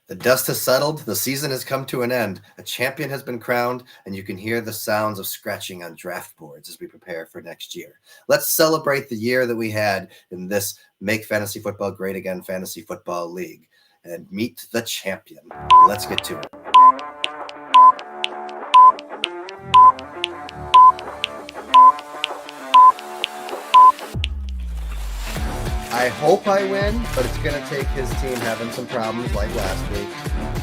The dust has settled, the season has come to an end, a champion has been crowned, and you can hear the sounds of scratching on draft boards as we prepare for next year. Let's celebrate the year that we had in this Make Fantasy Football Great Again Fantasy Football League and meet the champion. Let's get to it. I hope I win, but it's going to take his team having some problems like last week,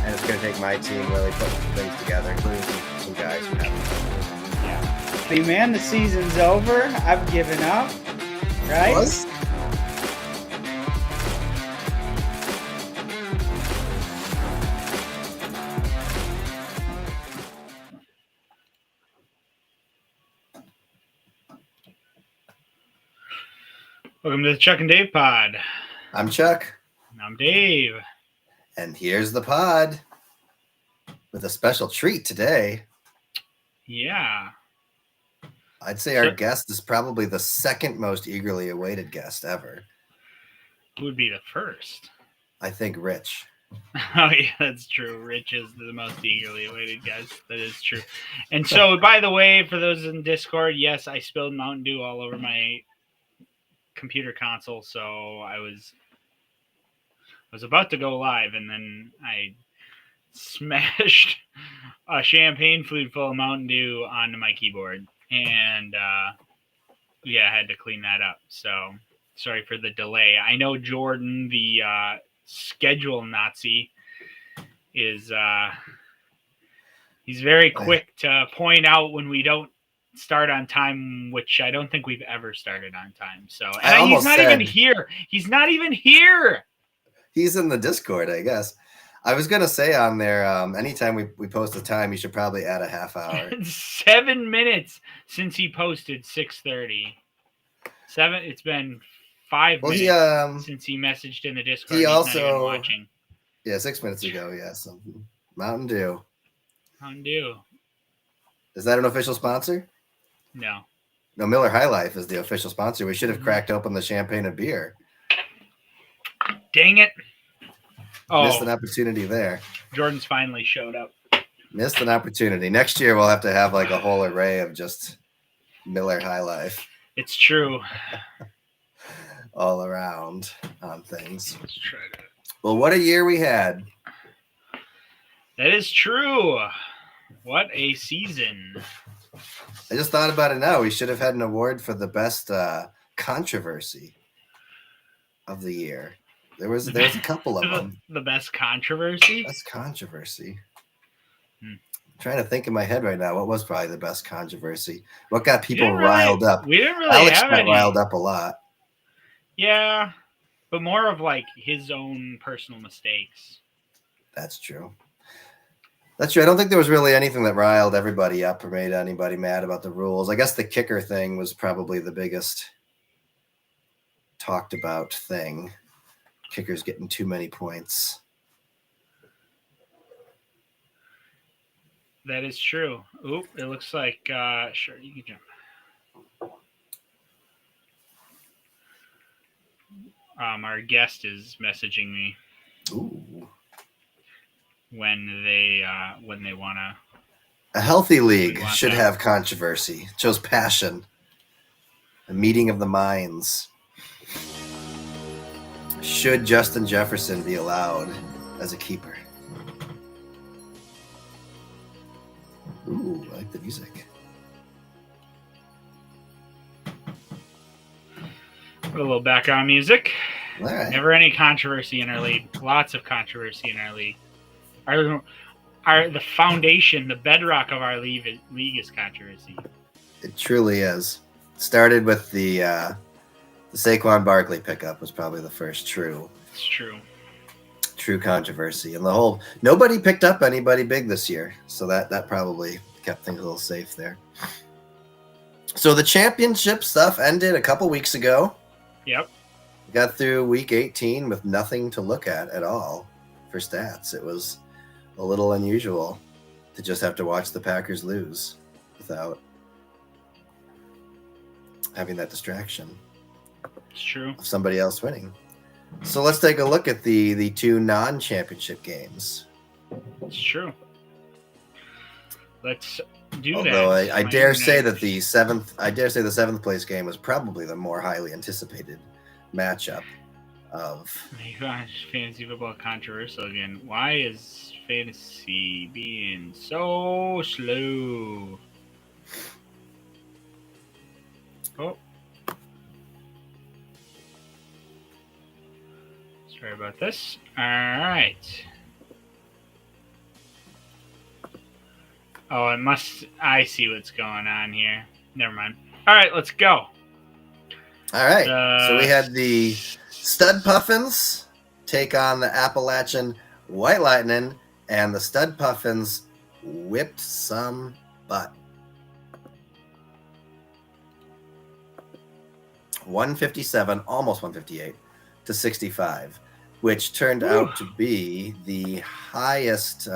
and it's going to take my team really putting things together, including some guys who haven't. Yeah. Hey, man, the season's over. I've given up, right? What? Welcome to the Chuck and Dave Pod. I'm Chuck. And I'm Dave. And here's the pod with a special treat today. Yeah. I'd say our guest is probably the second most eagerly awaited guest ever. Who would be the first? I think Rich. Oh, yeah, that's true. Rich is the most eagerly awaited guest. That is true. And so, by the way, for those in Discord, yes, I spilled Mountain Dew all over my computer console, so I was about to go live, and then I smashed a champagne flute full of Mountain Dew onto my keyboard, and I had to clean that up. So sorry for the delay. I know Jordan, the schedule Nazi, is he's very quick to point out when we don't start on time, which I don't think we've ever started on time. So he's not even here. He's not even here. He's in the Discord, I guess. I was going to say on there, anytime we post a time, you should probably add a half hour. 7 minutes since he posted 6:30. It's been 5 minutes since he messaged in the Discord. He's also not even watching. Yeah, 6 minutes ago. Yeah, so Mountain Dew. Mountain Dew. Is that an official sponsor? No, Miller High Life is the official sponsor. We should have cracked open the champagne and beer. Dang it. Missed an opportunity there. Jordan's finally showed up. Missed an opportunity. Next year, we'll have to have like a whole array of just Miller High Life. It's true. All around on things. Let's try that. Well, what a year we had. That is true. What a season. I just thought about it now. We should have had an award for the best controversy of the year. There's a couple of them. The best controversy? Best controversy. I'm trying to think in my head right now. What was probably the best controversy? What got people riled up? We didn't really Alex have got any. Riled up a lot. Yeah, but more of like his own personal mistakes. That's true. That's true. I don't think there was really anything that riled everybody up or made anybody mad about the rules. I guess the kicker thing was probably the biggest talked about thing. Kickers getting too many points. That is true. Oop, it looks like, sure, you can jump. Our guest is messaging me. Ooh. When they want to. A healthy league should have controversy. It shows passion. A meeting of the minds. Should Justin Jefferson be allowed as a keeper? Ooh, I like the music. A little background music. All right. Never any controversy in our league. Lots of controversy in our league. The foundation, the bedrock of our league is controversy. It truly is. It started with the Saquon Barkley pickup was probably the first true controversy, and the whole nobody picked up anybody big this year, so that probably kept things a little safe there. So the championship stuff ended a couple weeks ago. Yep. Got through week 18 with nothing to look at all for stats. It was a little unusual to just have to watch the Packers lose without having that distraction. It's true. Of somebody else winning. So let's take a look at the two non-championship games. It's true. Let's do Although that. I dare say that the seventh place game was probably the more highly anticipated matchup of. My gosh, fantasy football controversial again. Why is fantasy being so slow? Oh. Sorry about this. All right. Oh, I see what's going on here. Never mind. All right, let's go. All right. So we had the Stud Puffins take on the Appalachian White Lightning, and the Stud Puffins whipped some butt. 157, almost 158 to 65, which turned out to be the highest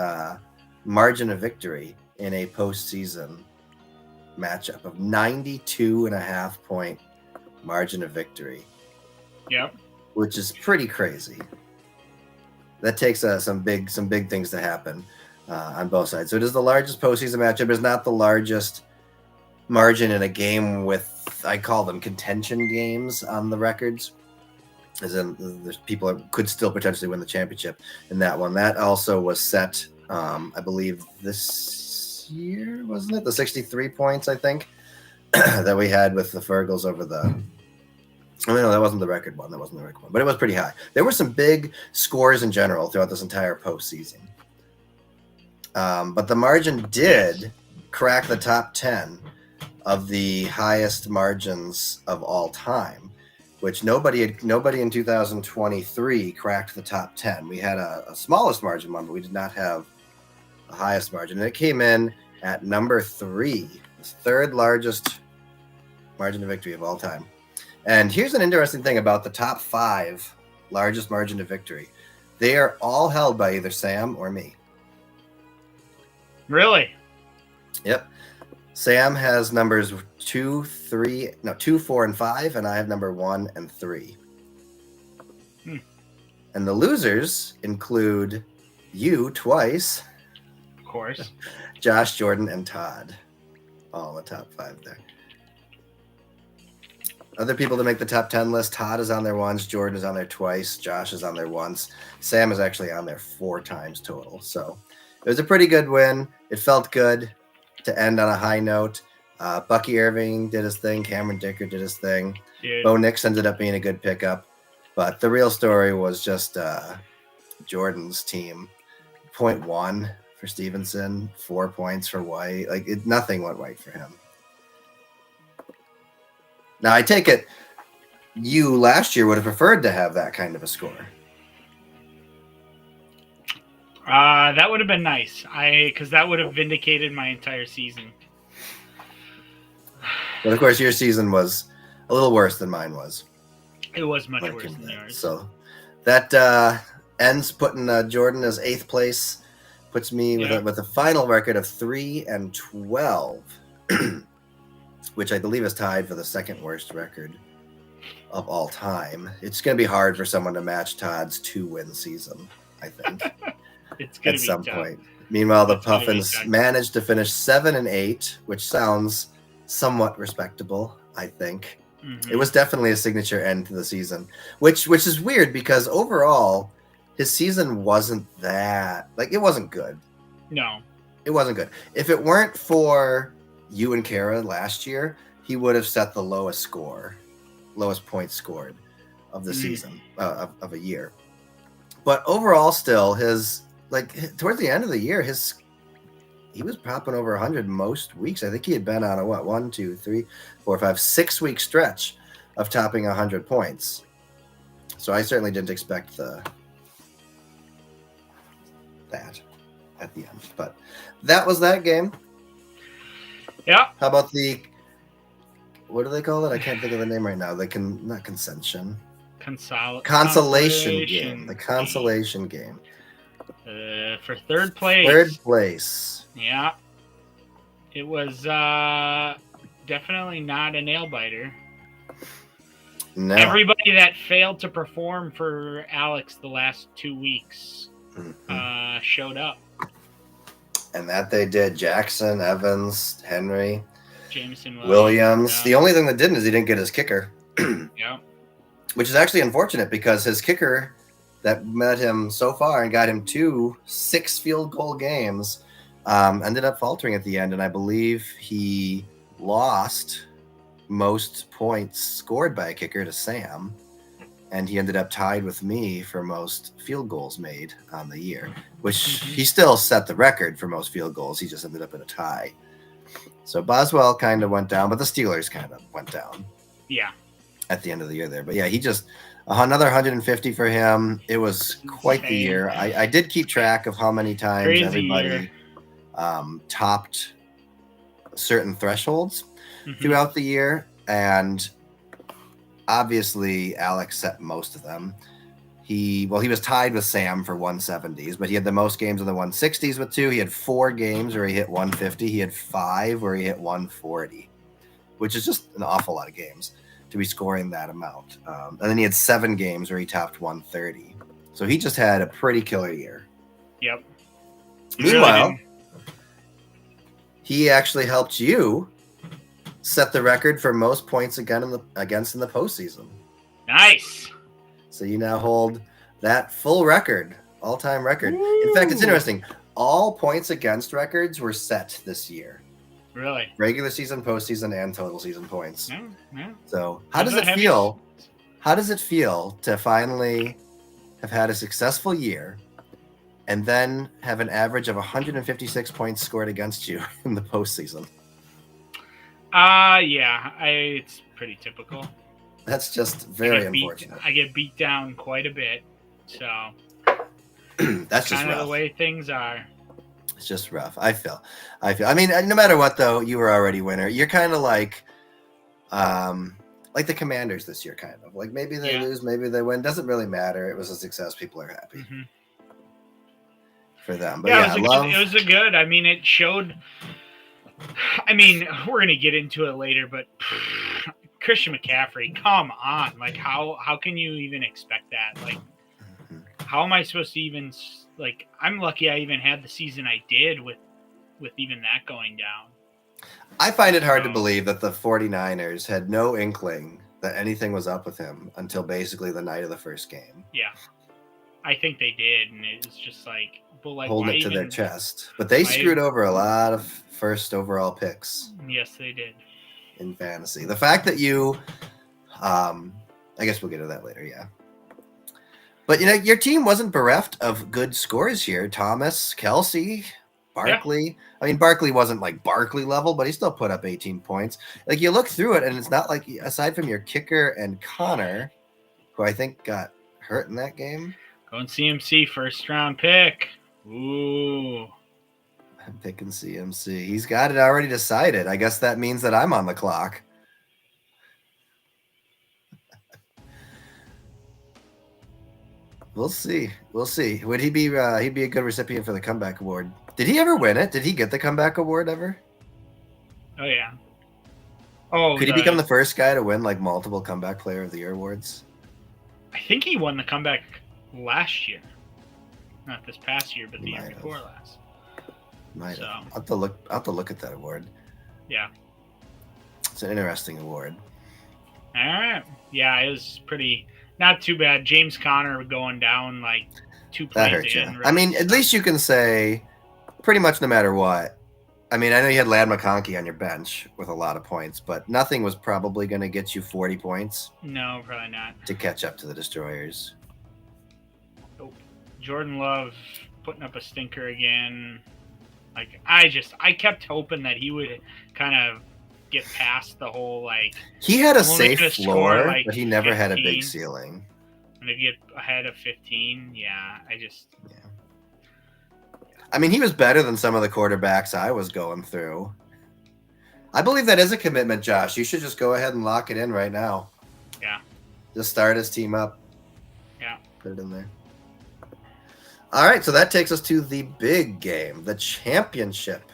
margin of victory in a postseason matchup of 92.5 point margin of victory. Yep. Which is pretty crazy. That takes some big things to happen on both sides. So it is the largest postseason matchup. It's not the largest margin in a game with, I call them contention games on the records. As in, there's people that could still potentially win the championship in that one. That also was set, I believe, this year, wasn't it? The 63 points, I think, that we had with the Fergals over the. I mean, no, that wasn't the record one. But it was pretty high. There were some big scores in general throughout this entire postseason. But the margin did crack the top 10 of the highest margins of all time, which nobody in 2023 cracked the top 10. We had a smallest margin one, but we did not have the highest margin. And it came in at number 3, the third largest margin of victory of all time. And here's an interesting thing about the top 5 largest margin of victory. They are all held by either Sam or me. Really? Yep. Sam has numbers 2, 4, and 5, and I have number 1 and 3. And the losers include you twice. Of course. Josh, Jordan, and Todd. All in the top 5 there. Other people to make the top 10 list: Todd is on there once, Jordan is on there twice, Josh is on there once, Sam is actually on there 4 times total. So it was a pretty good win. It felt good to end on a high note. Bucky Irving did his thing. Cameron Dicker did his thing. Dude. Bo Nix ended up being a good pickup. But the real story was just Jordan's team. 0.1 for Stevenson, 4 points for White. Nothing went right for him. Now, I take it you last year would have preferred to have that kind of a score. That would have been nice. Because that would have vindicated my entire season. But of course, your season was a little worse than mine was. It was much worse than yours. So that ends putting Jordan as 8th place, puts me with a final record of 3-12, which I believe is tied for the second worst record of all time. It's going to be hard for someone to match Todd's 2-win season, I think. It's going at to be some tough. point. Meanwhile, the Puffins managed to finish 7-8, which sounds somewhat respectable, I think. Mm-hmm. It was definitely a signature end to the season, which is weird because overall, his season wasn't that it wasn't good. No, it wasn't good. If it weren't for you and Kara last year, he would have set the lowest points scored of the season of a year. But overall, still his towards the end of the year, he was popping over 100 most weeks. I think he had been on a 1, 2, 3, 4, 5, 6 week stretch of topping 100 points. So I certainly didn't expect that at the end. But that was that game. Yeah. How about what do they call it? I can't think of the name right now. Not consolation game. The consolation game. For third place. Third place. Yeah. It was definitely not a nail biter. No. Everybody that failed to perform for Alex the last 2 weeks showed up. And that they did. Jackson, Evans, Henry, Jameson Williams. Yeah. The only thing that didn't is he didn't get his kicker. Yeah. Which is actually unfortunate because his kicker that met him so far and got him 2 6 field goal games ended up faltering at the end. And I believe he lost most points scored by a kicker to Sam. And he ended up tied with me for most field goals made on the year, which he still set the record for most field goals. He just ended up in a tie. So Boswell kind of went down, but the Steelers kind of went down. Yeah. At the end of the year there. But yeah, he just another 150 for him. It was quite the year. I did keep track of how many times everybody topped certain thresholds throughout the year. And obviously Alex set most of them. He was tied with Sam for 170s, but he had the most games in the 160s with 2. He had 4 games where he hit 150. He had 5 where he hit 140, which is just an awful lot of games to be scoring that amount. And then he had 7 games where he topped 130. So he just had a pretty killer year. Yep. Meanwhile, he actually helped you set the record for most points against in the postseason. Nice. So you now hold that full record, all-time record. Woo! In fact, it's interesting. All points against records were set this year. Really? Regular season, postseason, and total season points. Yeah. So how does it feel? How does it feel to finally have had a successful year and then have an average of 156 points scored against you in the postseason? Yeah, it's pretty typical. That's just very unfortunate. I get beat down quite a bit, so that's just kind of the way things are. It's just rough. I feel. I mean, no matter what, though, you were already winner. You're kind of like the Commanders this year, kind of like maybe they lose, maybe they win. Doesn't really matter. It was a success. People are happy for them. But it was a good. I mean, it showed. I mean, we're gonna get into it later, but Christian McCaffrey, come on! Like, how can you even expect that? Like, how am I supposed to even like? I'm lucky I even had the season I did with even that going down. I find it hard to believe that the 49ers had no inkling that anything was up with him until basically the night of the first game. Yeah, I think they did, and it was just like, holding it to their chest. But they screwed over a lot of first overall picks. Yes, they did. In fantasy. The fact that you, I guess we'll get to that later, yeah. But, your team wasn't bereft of good scores here. Thomas, Kelsey, Barkley. Yeah. I mean, Barkley wasn't like Barkley level, but he still put up 18 points. Like, you look through it, and it's not like, aside from your kicker and Connor, who I think got hurt in that game. Going CMC, first round pick. Ooh. I'm picking CMC. He's got it already decided. I guess that means that I'm on the clock. We'll see. Would he be? He'd be a good recipient for the comeback award. Did he ever win it? Did he get the comeback award ever? Oh yeah. Oh, could he become the first guy to win like multiple comeback player of the year awards? I think he won the comeback last year, not this past year, but the year before last. Might have. I'll have to look at that award. Yeah. It's an interesting award. All right. Yeah, it was not too bad. James Conner going down like 2 plays. That hurt you. Really. I mean, at least you can say pretty much no matter what. I mean, I know you had Ladd McConkey on your bench with a lot of points, but nothing was probably going to get you 40 points. No, probably not. To catch up to the Destroyers. Nope. Jordan Love putting up a stinker again. Like, I kept hoping that he would kind of get past the whole, like... He had a safe floor, like, but he never 15, had a big ceiling. And to get ahead of 15, yeah. I mean, he was better than some of the quarterbacks I was going through. I believe that is a commitment, Josh. You should just go ahead and lock it in right now. Yeah. Just start his team up. Yeah. Put it in there. All right, so that takes us to the big game, the championship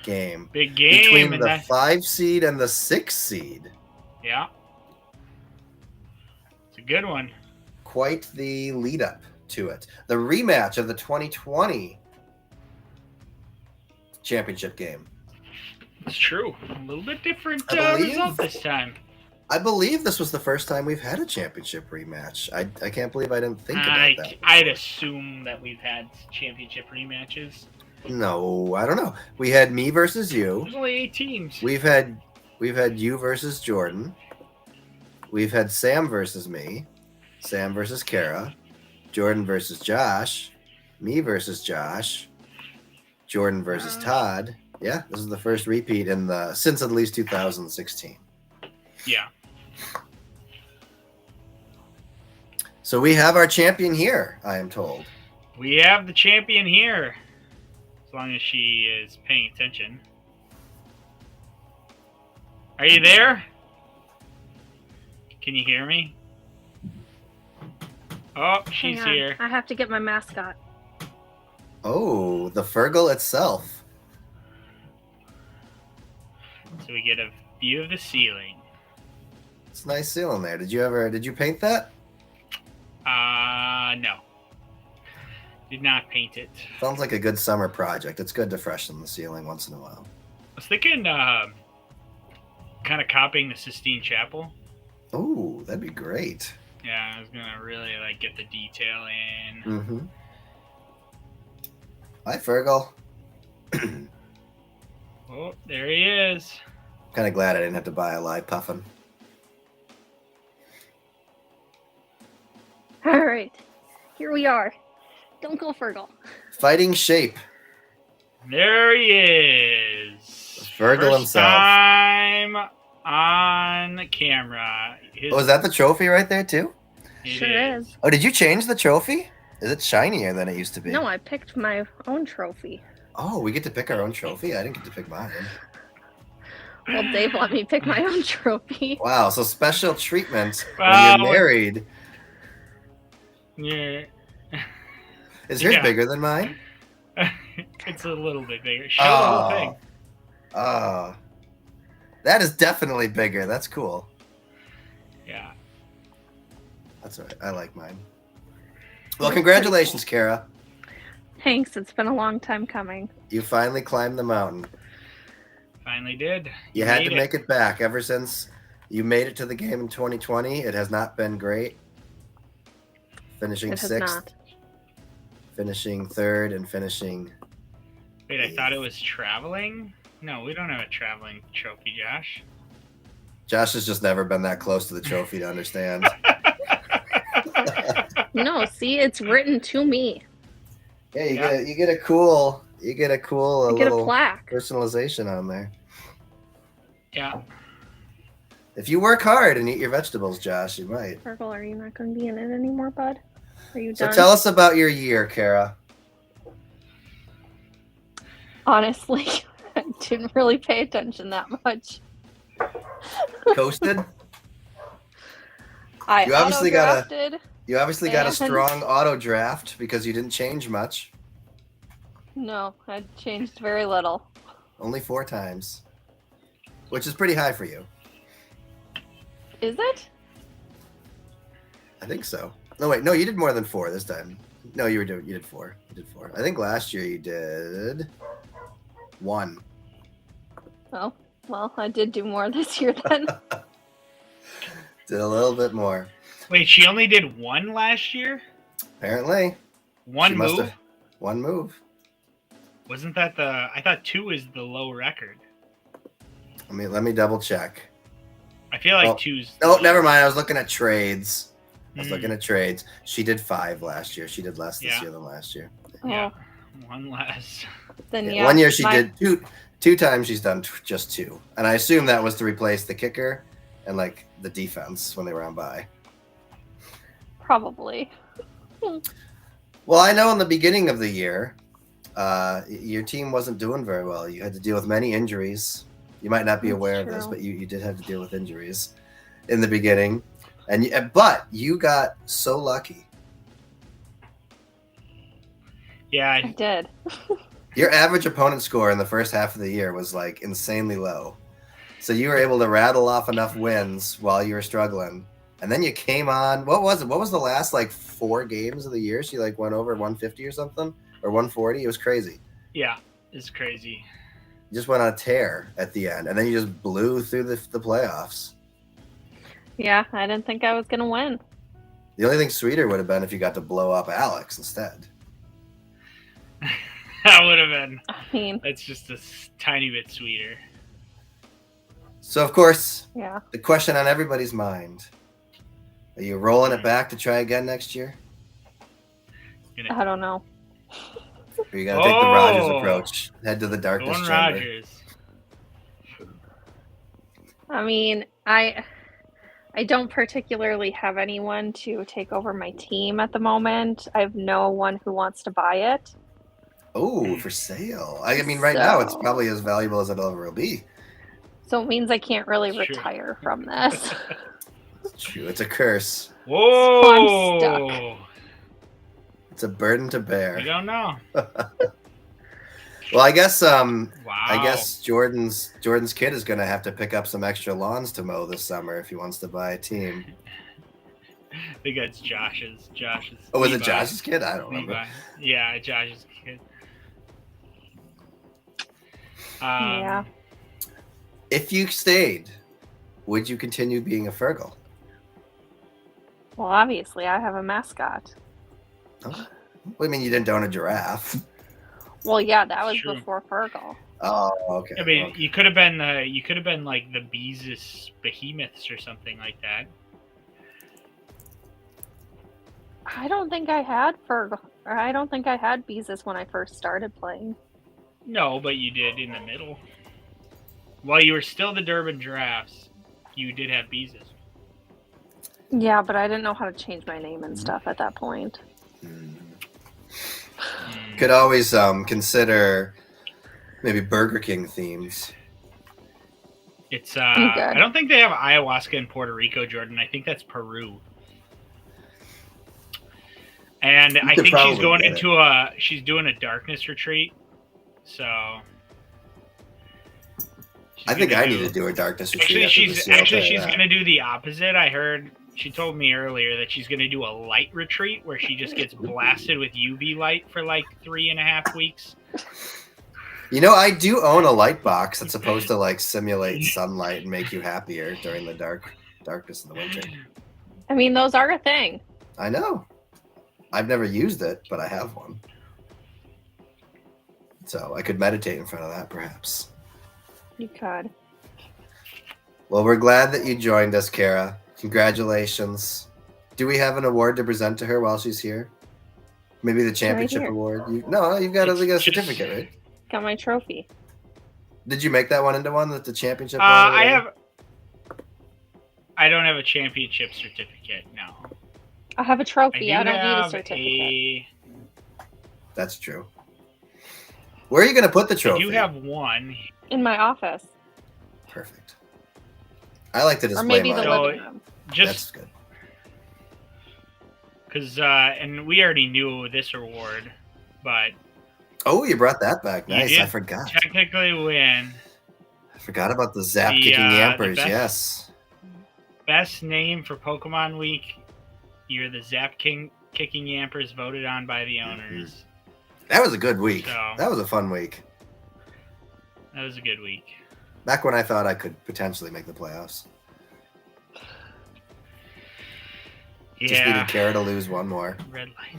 game. Big game. Between the 5 seed and the 6 seed. Yeah. It's a good one. Quite the lead up to it. The rematch of the 2020 championship game. It's true. A little bit different I result this time. I believe this was the first time we've had a championship rematch. I can't believe I didn't think about that. I'd assume that we've had championship rematches. No, I don't know. We had me versus you. There's only 8 teams. We've had you versus Jordan. We've had Sam versus me. Sam versus Kara. Jordan versus Josh. Me versus Josh. Jordan versus Todd. Yeah, this is the first repeat since at least 2016. Yeah. So we have our champion here, I am told. We have the champion here. As long as she is paying attention. Are you there? Can you hear me? Oh, she's here. I have to get my mascot. Oh, the Fergal itself. So we get a view of the ceiling. It's a nice ceiling there. Did you paint that? No. Did not paint it. Sounds like a good summer project. It's good to freshen the ceiling once in a while. I was thinking kind of copying the Sistine Chapel. Oh, that'd be great. Yeah, I was going to really get the detail in. Mm-hmm. Hi, Fergal. Oh, there he is. I'm kind of glad I didn't have to buy a live puffin. All right. Here we are. Don't go Fergal. Fighting shape. There he is. Fergal himself. Time on camera. Oh, is that the trophy right there too? Sure is. Oh, did you change the trophy? Is it shinier than it used to be? No, I picked my own trophy. Oh, we get to pick our own trophy? I didn't get to pick mine. Well, Dave let me pick my own trophy. Wow, so special treatment when you're married. Yeah. Is yours bigger than mine? It's a little bit bigger. Show the whole thing. Oh. That is definitely bigger. That's cool. Yeah. That's all right. I like mine. Well, congratulations, Kara. Thanks. It's been a long time coming. You finally climbed the mountain. Finally did. You had to make it back. Ever since you made it to the game in 2020, it has not been great. Finishing sixth, finishing third, and finishing... Wait, I thought it was traveling? No, we don't have a traveling trophy, Josh. Josh has just never been that close to the trophy to understand. No, see, it's written to me. Yeah, you get a cool little plaque. Personalization on there. Yeah. If you work hard and eat your vegetables, Josh, you might. Fergal, are you not going to be in it anymore, bud? Are you done? So tell us about your year, Kara. Honestly, I didn't really pay attention that much. Coasted? You obviously got a strong auto draft because you didn't change much. No, I changed very little. Only 4 times, which is pretty high for you. Is it? I think so. No, wait, no, you did more than 4 this time. No, you did 4. You did 4. I think last year you did 1. Oh, well, I did do more this year then. Did a little bit more. Wait, she only did 1 last year? Apparently. One move? One move. Wasn't that I thought 2 is the low record. Let me double check. I feel like 2's... No, never mind. I was looking at trades. She did 5 last year. She did less this year than last year. Yeah, 1 less. Then 1 year she did 2 times. She's done just 2, and I assume that was to replace the kicker and the defense when they were on bye. Probably. Well, I know in the beginning of the year, your team wasn't doing very well. You had to deal with many injuries. You might not be aware of this, but you did have to deal with injuries in the beginning. But you got so lucky. Yeah, I did. Your average opponent score in the first half of the year was insanely low. So you were able to rattle off enough wins while you were struggling And then you came on. What was it? What was the last 4 games of the year? She went over 150 or something, or 140. It was crazy. Yeah, it's crazy. You just went on a tear at the end, and then you just blew through the playoffs. Yeah, I didn't think I was going to win. The only thing sweeter would have been if you got to blow up Alex instead. That would have been. I mean, That's just a tiny bit sweeter. So, of course, yeah. the question on everybody's mind: are you rolling it back to try again next year? I don't know. Or are you going to take the Rodgers approach? Head to the darkness Going chamber? Rodgers. I mean, I don't particularly have anyone to take over my team at the moment. I have no one who wants to buy it. Oh, for sale. I mean, right now it's probably as valuable as it'll ever be. So it means I can't really It's true. retire from this. It's true. It's a curse. Whoa! So I'm stuck. It's a burden to bear. I don't know. Well, I guess Wow. I guess Jordan's kid is going to have to pick up some extra lawns to mow this summer if he wants to buy a team. I think that's Josh's. Oh, was it Levi. Josh's kid? I don't remember. Levi. Yeah, Josh's kid. Yeah. If you stayed, would you continue being a Fergal? Well, obviously, I have a mascot. Oh. Well, I mean, you didn't own a giraffe. Well, yeah, that was True. before Fergal. Oh, okay. I mean, okay. you could have been like the Beezus behemoths or something like that. I don't think I had Fergal. Or I don't think I had Beezus when I first started playing. No, but you did in the middle. While you were still the Durban Giraffes, you did have Beezus. Yeah, but I didn't know how to change my name and stuff at that point. Could always consider maybe Burger King themes. It's I'm good. I don't think they have ayahuasca in Puerto Rico, Jordan. I think that's Peru. And I could think she's probably going get into she's doing a darkness retreat. So I think I need to do a darkness retreat. Actually she's going to do the opposite. I heard she told me earlier that she's going to do a light retreat where she just gets blasted with UV light for 3.5 weeks. You know, I do own a light box that's supposed to simulate sunlight and make you happier during the darkness in the winter. I mean, those are a thing. I know. I've never used it, but I have one. So I could meditate in front of that, perhaps. You could. Well, we're glad that you joined us, Kara. Congratulations. Do we have an award to present to her while she's here? Maybe the championship here. award? You've got a certificate, right? Got my trophy. Did you make that one into one, the championship? I don't have a championship certificate, no. I have a trophy. I don't need a have certificate. That's true. Where are you going to put the trophy? You have one. In my office. Perfect. I like to display Or maybe mine. the living room. That's Just good. because, and we already knew this award, but Oh, you brought that back. You Nice. did I forgot. technically win I forgot about the Zap The, kicking the yampers. best- Yes. best name for Pokemon Week. You're the Zap King kicking yampers voted on by the owners. That was a good week. So- That was a fun week. That was a good week. Back when I thought I could potentially make the playoffs. Just Yeah. needed Kara to lose one more. Red light.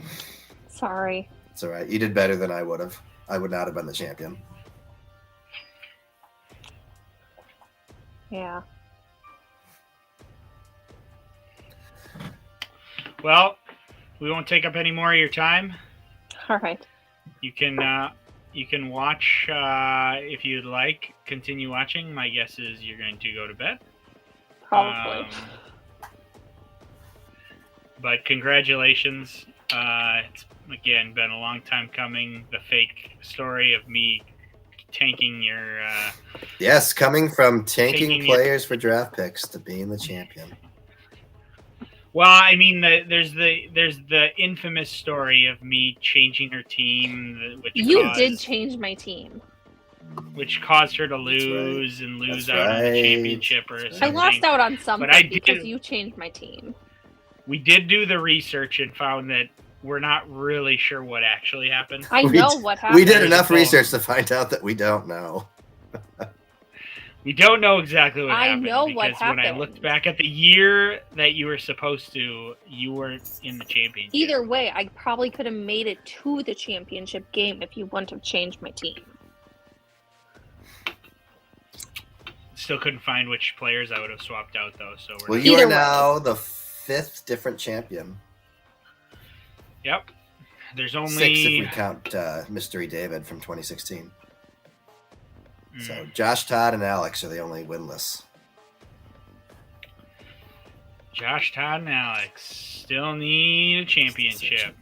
Sorry. It's all right. You did better than I would have. I would not have been the champion. Yeah. Well, we won't take up any more of your time. All right. You can watch if you'd like. Continue watching. My guess is you're going to go to bed. Probably. But congratulations. It's again been a long time coming. The fake story of me tanking your. Yes, coming from tanking Taking players for draft picks to being the champion. Well, I mean, there's the infamous story of me changing her team, which You caused, did change my team. which caused her to right. lose and lose That's out on the right. championship or That's I right. something. lost out on something I because did- you changed my team. We did do the research and found that we're not really sure what actually happened. I We know d- what happened. We did There's a enough poll. research to find out that we don't know. We don't know exactly what I happened know because what when I happened. looked back at the year that you were supposed to, you weren't in the championship. Either way, I probably could have made it to the championship game if you wouldn't have changed my team. Still couldn't find which players I would have swapped out though. So we're Well, not- you Either are way. now the 5th different champion. Yep. There's 6 if only we count Mystery David from 2016. Mm. So Josh, Todd, and Alex are the only winless. Josh, Todd, and Alex still need a championship.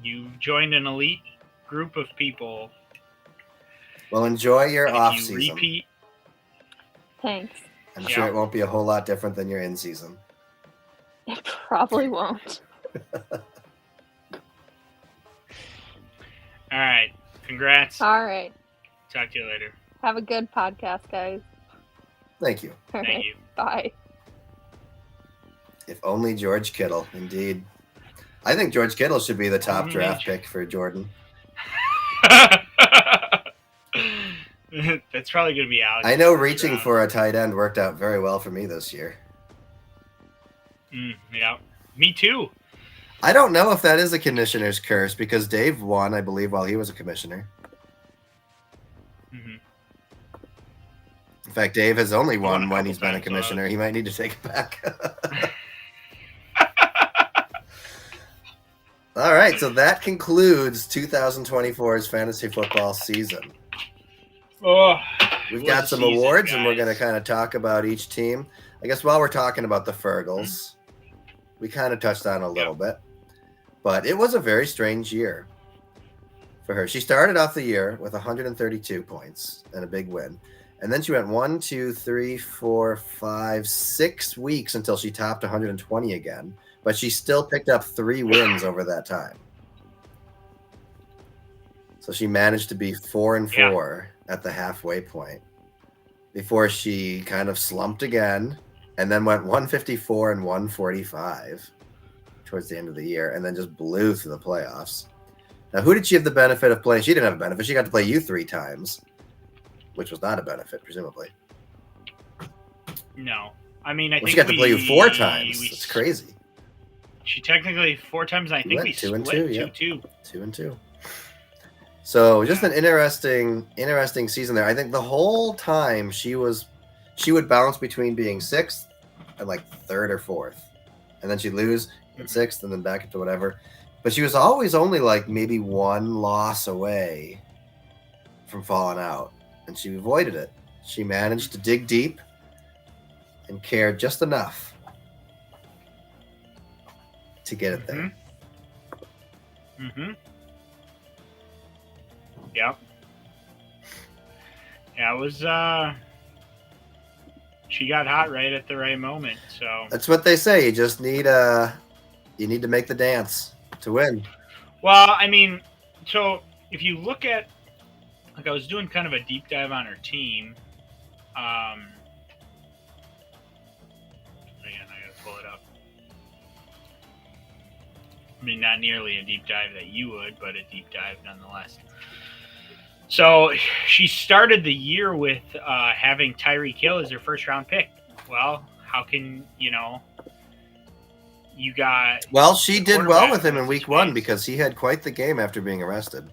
You joined an elite group of people. Well, enjoy your And off if you season. repeat, Thanks. I'm Yeah. sure it won't be a whole lot different than your in season. It probably won't. all right. Congrats. All right. Talk to you later. Have a good podcast, guys. Thank you. All Thank right. you. Bye. If only George Kittle, indeed. I think George Kittle should be the top Only draft pick for Jordan. That's probably going to be Alex. I know reaching for a tight end worked out very well for me this year. Yeah. Me too. I don't know if that is a commissioner's curse because Dave won, I believe, while he was a commissioner. Mhm. In fact, Dave has only won won a when couple he's been a times, so- commissioner. He might need to take it back. All right, so that concludes 2024's fantasy football season. Oh, We've what got a some season, awards, and we're guys. going to kind of talk about each team. I guess while we're talking about the Fergals, we kind of touched on it a little bit, but it was a very strange year for her. She started off the year with 132 points and a big win, and then she went 1, 2, 3, 4, 5, 6 weeks until she topped 120 again. But she still picked up 3 wins over that time. So she managed to be 4-4 at the halfway point before she kind of slumped again and then went 154 and 145 towards the end of the year and then just blew through the playoffs. Now, who did she have the benefit of playing? She didn't have a benefit. She got to play you 3 times, which was not a benefit, presumably. No. I mean, I Well, think she got to play you 4 times. It's crazy. She technically 4 times, and I think went we 2 and split 2, yeah. 2-2. 2 and 2. So just an interesting season there. I think the whole time she would bounce between being 6th and like 3rd or 4th, and then she'd lose at 6th and then back up to whatever. But she was always only like maybe 1 loss away from falling out, and she avoided it. She managed to dig deep and care just enough to get it there. Mm-hmm. Yep. Yeah, it was she got hot right at the right moment, so That's what they say. You just need to make the dance to win. well, I mean, so if you look at like I was doing kind of a deep dive on her team. Again, I gotta pull it up. I mean, not nearly a deep dive that you would, but a deep dive nonetheless. So she started the year with having Tyreek Hill as her first round pick. Well, how can you got Well, she did well quarterback with him in was week 1 face. because he had quite the game after being arrested.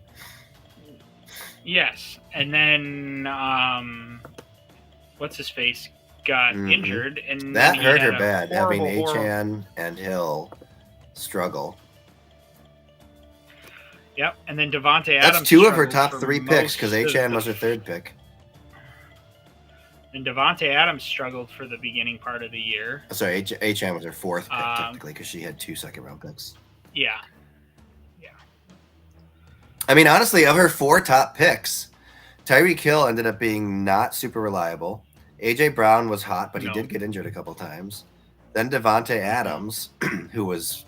Yes, and then what's his face got Mhm. injured, and That then he hurt had her a bad, having horrible- Achan and Hill struggle. Yep, and then Devontae Adams. That's 2 of her struggled top for 3 picks most because of Achan the- was her 3rd pick. And Devontae Adams struggled for the beginning part of the year. Sorry, Achan was her 4th pick Um, technically because she had 2 second-round picks. Yeah, I mean, honestly, of her 4 top picks, Tyreek Hill ended up being not super reliable. AJ Brown was hot, but he No. did get injured a couple times. Then Devontae Adams, who was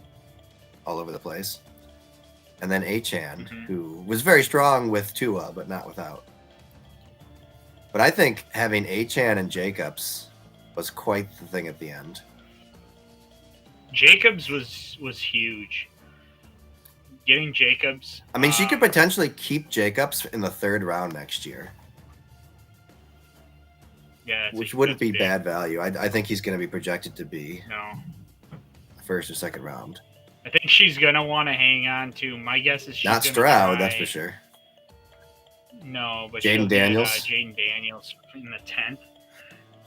all over the place. And then Achan, Mhm. who was very strong with Tua, but not without. But I think having Achane and Jacobs was quite the thing at the end. Jacobs was huge. Getting Jacobs. I mean, she could potentially keep Jacobs in the 3rd round next year. Yeah, which wouldn't be bad value. I think he's going to be projected to be no 1st or 2nd round. I think she's going to want to hang on to. My guess is she's not Stroud, that's for sure. No, but Jaden Daniels. Jaden Daniels in the 10th.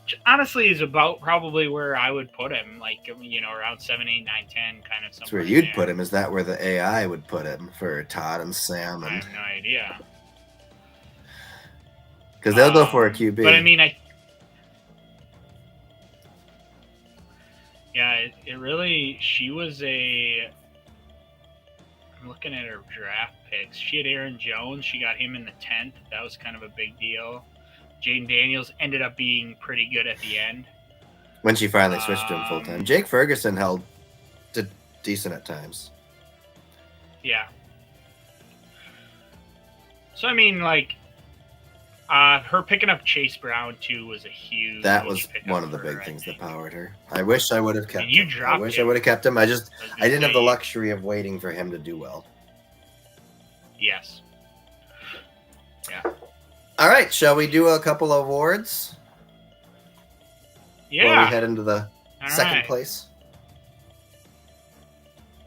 Which honestly is about probably where I would put him, like, around 7, 8, 9, 10, kind of something. That's where you'd put him. Is that where the AI would put him for Todd and Sam? I have no idea. Because they'll go for a QB. But I mean, it really, she was I'm looking at her draft picks. She had Aaron Jones. She got him in the 10th. That was kind of a big deal. Jaden Daniels ended up being pretty good at the end. When she finally switched to him full time. Jake Ferguson did decent at times. Yeah. So, I mean, like, her picking up Chase Brown, too, was a huge That was one of the big things that powered her. I wish I would have kept him. I wish I would have kept him. I didn't have the luxury of waiting for him to do well. Yes. Yeah. All right. Shall we do a couple of awards? Yeah. Before we head into the second place?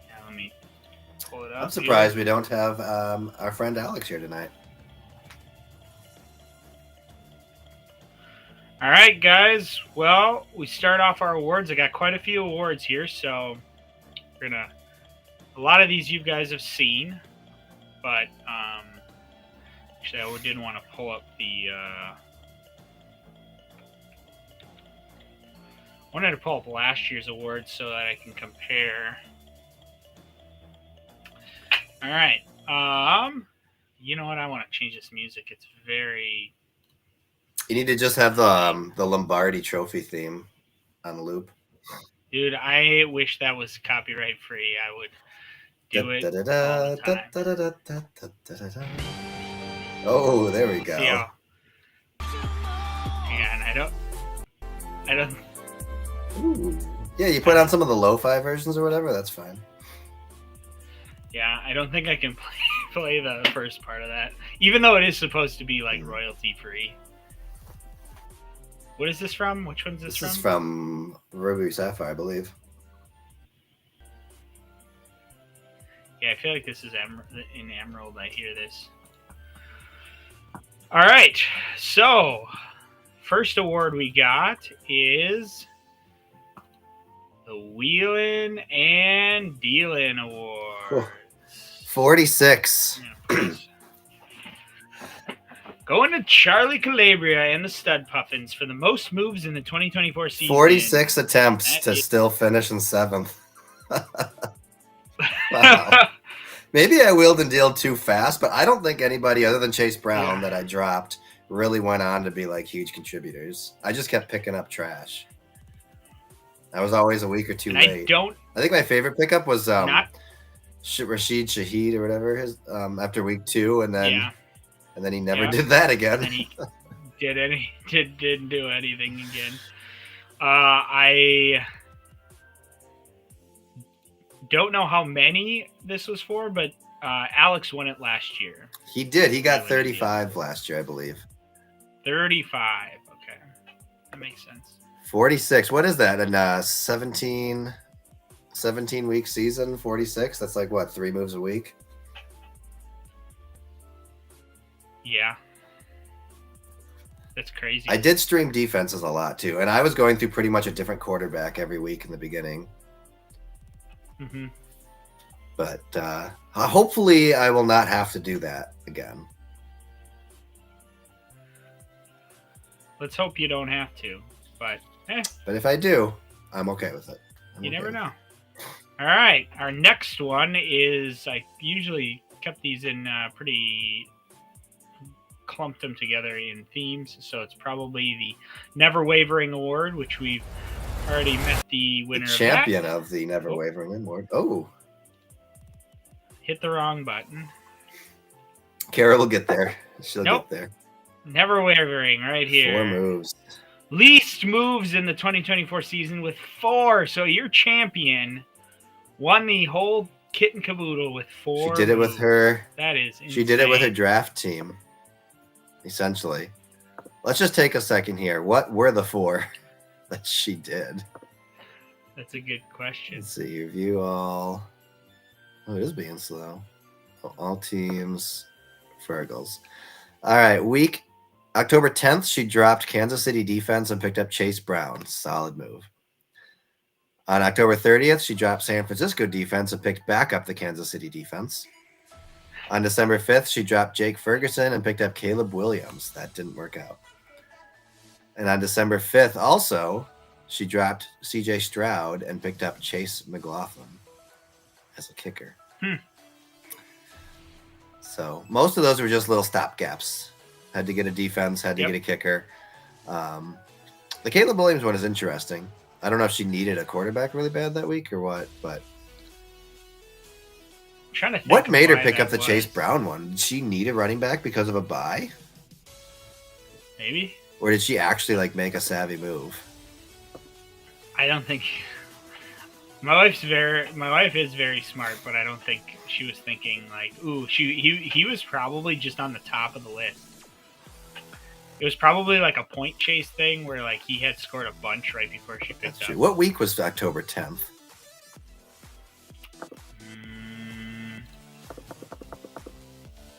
Yeah, let me pull it up. I'm surprised we don't have our friend Alex here tonight. All right, guys. Well, we start off our awards. I got quite a few awards here, so we're gonna. A lot of these you guys have seen, but actually, I didn't want to pull up the. Wanted to pull up last year's awards so that I can compare. All right. You know what? I want to change this music. It's very. You need to just have the Lombardi Trophy theme on loop. Dude, I wish that was copyright free. I would do it all the time. Oh, there we go. Yeah. And I don't. Ooh. Yeah, you put on some of the lo-fi versions or whatever. That's fine. Yeah, I don't think I can play the first part of that, even though it is supposed to be like royalty free. What is this from? Which one's this from? This is from Ruby Sapphire, I believe. Yeah, I feel like this is in Emerald. I hear this. All right, so first award we got is the Wheelin' and Dealin' Award. 46. Yeah, going to Charlie Calabria and the Stud Puffins for the most moves in the 2024 season. 46 attempts to still finish in 7th. Wow. Maybe I wheeled and dealed too fast, but I don't think anybody other than Chase Brown that I dropped really went on to be like huge contributors. I just kept picking up trash. I was always a week or two late. I think my favorite pickup was Rashid Shaheed or whatever his after week 2, and then he never did that again. And he didn't do anything again. I don't know how many this was for, but Alex won it last year. He did. He got 35 last year, I believe. 35. Okay, that makes sense. 46. What is that? In 17 week season, 46? That's like what, 3 moves a week? Yeah. That's crazy. I did stream defenses a lot too, and I was going through pretty much a different quarterback every week in the beginning. Mm-hmm. But hopefully I will not have to do that again. Let's hope you don't have to, but But if I do, I'm okay with it. You never know. All right, our next one is, I usually kept these in pretty, clumped them together in themes, so it's probably the Never Wavering Award, which we've already met the winner of that. Champion of the Never Wavering Award. Oh. Hit the wrong button. Kara will get there. She'll get there. Never wavering right here. 4 moves. Least moves in the 2024 season with 4. So your champion won the whole kit and caboodle with 4 She did it with moves. her. That is insane. She did it with her draft team, essentially. Let's just take a second here. What were the 4 that she did? That's a good question. Let's see. Review all. Oh, it is being slow. All teams. Fergles. All right. Week October 10th, she dropped Kansas City defense and picked up Chase Brown. Solid move. On October 30th, she dropped San Francisco defense and picked back up the Kansas City defense. On December 5th, she dropped Jake Ferguson and picked up Caleb Williams. That didn't work out. And on December 5th, also, she dropped CJ Stroud and picked up Chase McLaughlin as a kicker. So most of those were just little stopgaps. Had to get a defense, had to get a kicker. The Caleb Williams one is interesting. I don't know if she needed a quarterback really bad that week or what, but I'm trying to think what made her why pick that up the was. Chase Brown one? Did she need a running back because of a bye? Maybe. Or did she actually like make a savvy move? I don't think my wife is very smart, but I don't think she was thinking like, ooh, he was probably just on the top of the list. It was probably like a point chase thing where like he had scored a bunch right before she That's picked true. up. What week was October 10th?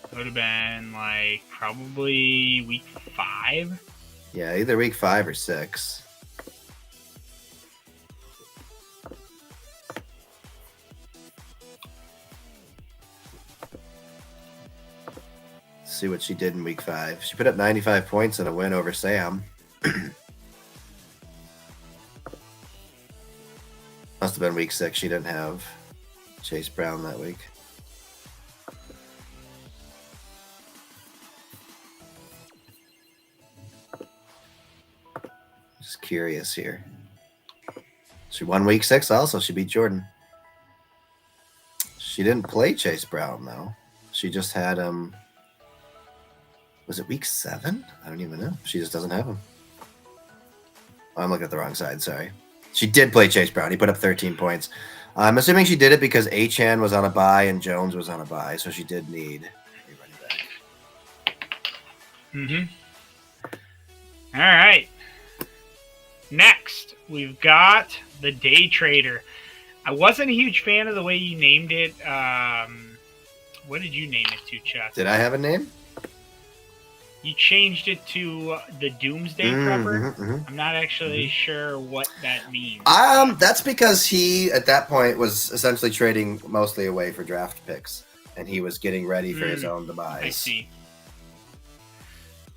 It would have been like probably week 5. Yeah, either week 5 or 6. See what she did in week 5. She put up 95 points in a win over Sam. Must have been week 6. She didn't have Chase Brown that week. Just curious here. She won week 6 also. She beat Jordan. She didn't play Chase Brown, though. She just had him. Was it week 7? I don't even know. She just doesn't have him. Oh, I'm looking at the wrong side. Sorry. She did play Chase Brown. He put up 13 points. I'm assuming she did it because Achane was on a bye and Jones was on a bye, so she did need a running back. All right. Next, we've got the Day Trader. I wasn't a huge fan of the way you named it. What did you name it to, Chuck? Did I have a name? You changed it to the Doomsday Prepper. I'm not actually sure what that means. That's because he, at that point, was essentially trading mostly away for draft picks, and he was getting ready for his own demise. I see.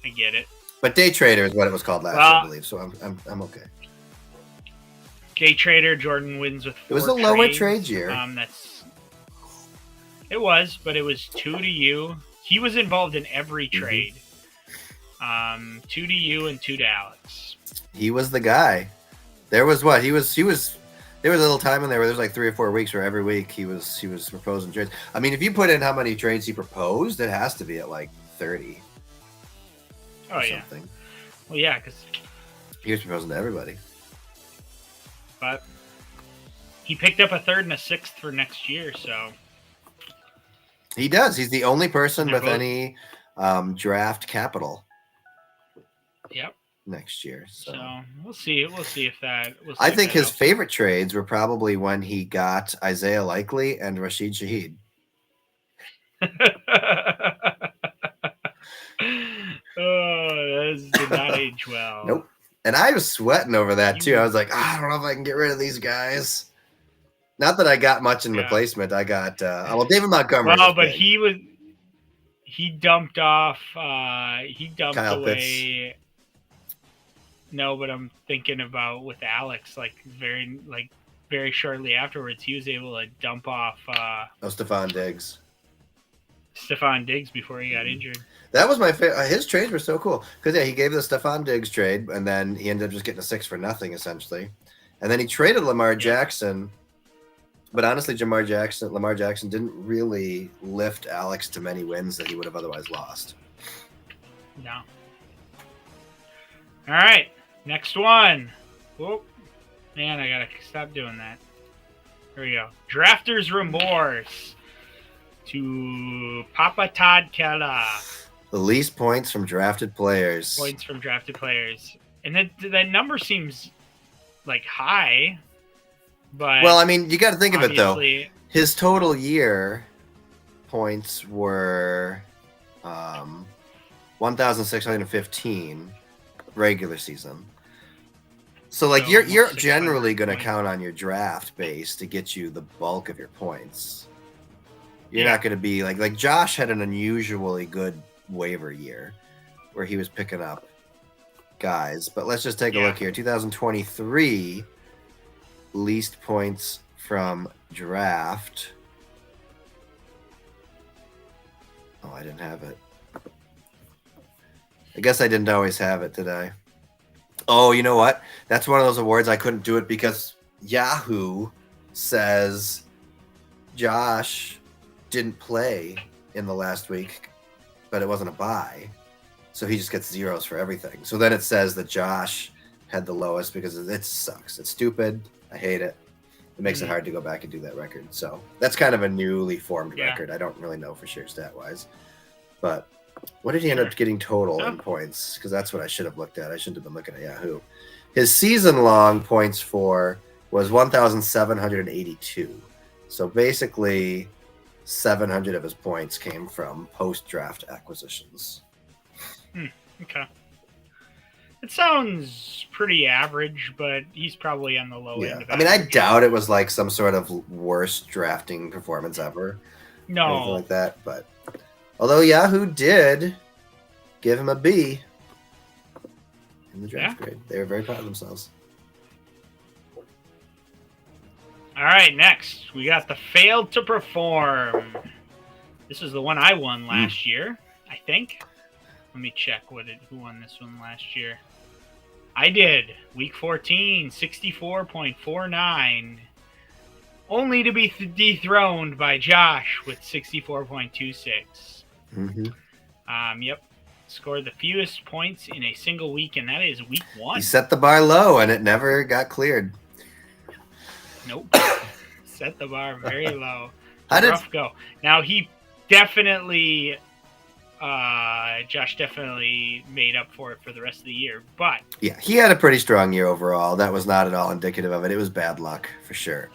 I get it. But Day Trader is what it was called last year, I believe, so I'm okay. Day Trader, Jordan wins with 4 It was a lower trades. trade year. It was, but it was 2 to you. He was involved in every trade. 2 to you and 2 to Alex. He was the guy. There was what? There was a little time in there where there was like 3 or 4 weeks where every week he was proposing trades. I mean, if you put in how many trades he proposed, it has to be at like 30. Oh, yeah. Something. Well, yeah, because He was proposing to everybody. But he picked up a 3rd and a 6th for next year, so. He does. He's the only person They're with both- any draft capital Yep. next year. So, we'll see. We'll see if that. I think his favorite trades were probably when he got Isaiah Likely and Rashid Shaheed. Oh, that did not age well. Nope. And I was sweating over that too. I was like, I don't know if I can get rid of these guys. Not that I got much in replacement. I got David Montgomery. Well, but he dumped off. He dumped Kyle away. Pitts. No, but I'm thinking about with Alex, very shortly afterwards, he was able to dump off Stephon Diggs. Stephon Diggs before he got injured. That was my favorite. His trades were so cool because he gave the Stephon Diggs trade, and then he ended up just getting a 6 for nothing essentially, and then he traded Lamar Jackson. But honestly, Lamar Jackson didn't really lift Alex to many wins that he would have otherwise lost. No. All right, next one. Whoop. Man, I gotta stop doing that. Here we go. Drafter's Remorse to Papa Todd Kella. The least points from drafted players. Points from drafted players. And that number seems like high, but Well, I mean, you got to think of it though. obviously- His total year points were 1,615 regular season. So like So you're almost generally 600 going to points. count on your draft base to get you the bulk of your points. You're Yeah. not going to be like Josh had an unusually good waiver year where he was picking up guys. But let's just take a Yeah. look here. 2023 least points from draft. Oh, I didn't have it. I guess I didn't always have it, did I? Oh, you know what? That's one of those awards I couldn't do it because Yahoo says Josh didn't play in the last week, but it wasn't a bye. So he just gets zeros for everything. So then it says that Josh had the lowest because it sucks. It's stupid. I hate it. It makes it hard to go back and do that record. So that's kind of a newly formed record. I don't really know for sure stat-wise. But what did he end up getting total in points? Because that's what I should have looked at. I shouldn't have been looking at Yahoo. His season-long points for was 1,782. So basically 700 of his points came from post-draft acquisitions. Okay. It sounds pretty average, but he's probably on the low end Yeah, of I mean, I average. doubt it was like some sort of worst drafting performance ever, anything No. like that. But although Yahoo did give him a B in the draft grade, they were very proud of themselves. All right, next we got the failed to perform. This is the one I won last year, I think. Let me check who won this one last year. I did. Week 14, 64.49. Only to be dethroned by Josh with 64.26. Yep. Scored the fewest points in a single week, and that is week 1. He set the bar low, and it never got cleared. Nope. Set the bar very low. How did- Rough go. Now, he definitely... Josh definitely made up for it for the rest of the year, but Yeah, he had a pretty strong year overall. That was not at all indicative of it. It was bad luck for sure.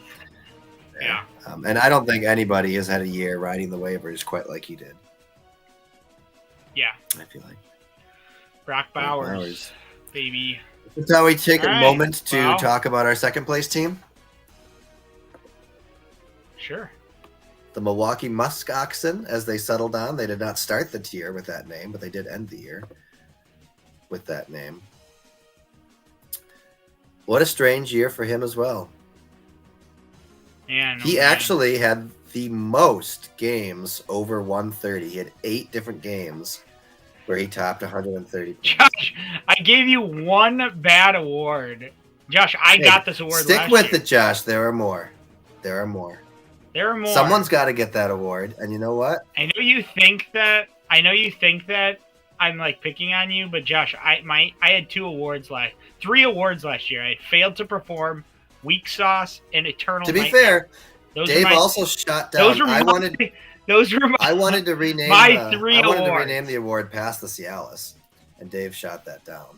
yeah. And I don't think anybody has had a year riding the waivers quite like he did. Yeah. I feel like. Brock Bowers, baby. That's how we take All a right, moment to well. talk about our second place team. Sure. The Milwaukee Musk Oxen, as they settled down. They did not start the year with that name, but they did end the year with that name. What a strange year for him as well. And He actually had the most games over 130. He had 8 different games where he topped 130 points. Josh, I gave you one bad award. Josh, I got this award Stick last with year. it, Josh. There are more. There are more. There are more. Someone's got to get that award, and you know what? I know you think that I'm like picking on you, but Josh, I had 3 awards last year. I had failed to perform, weak sauce, and eternal. To be nightmare. fair, Those Dave are my, also shot down. those were I my, wanted I wanted to rename my 3 I wanted to awards. rename the award past the Cialis, and Dave shot that down.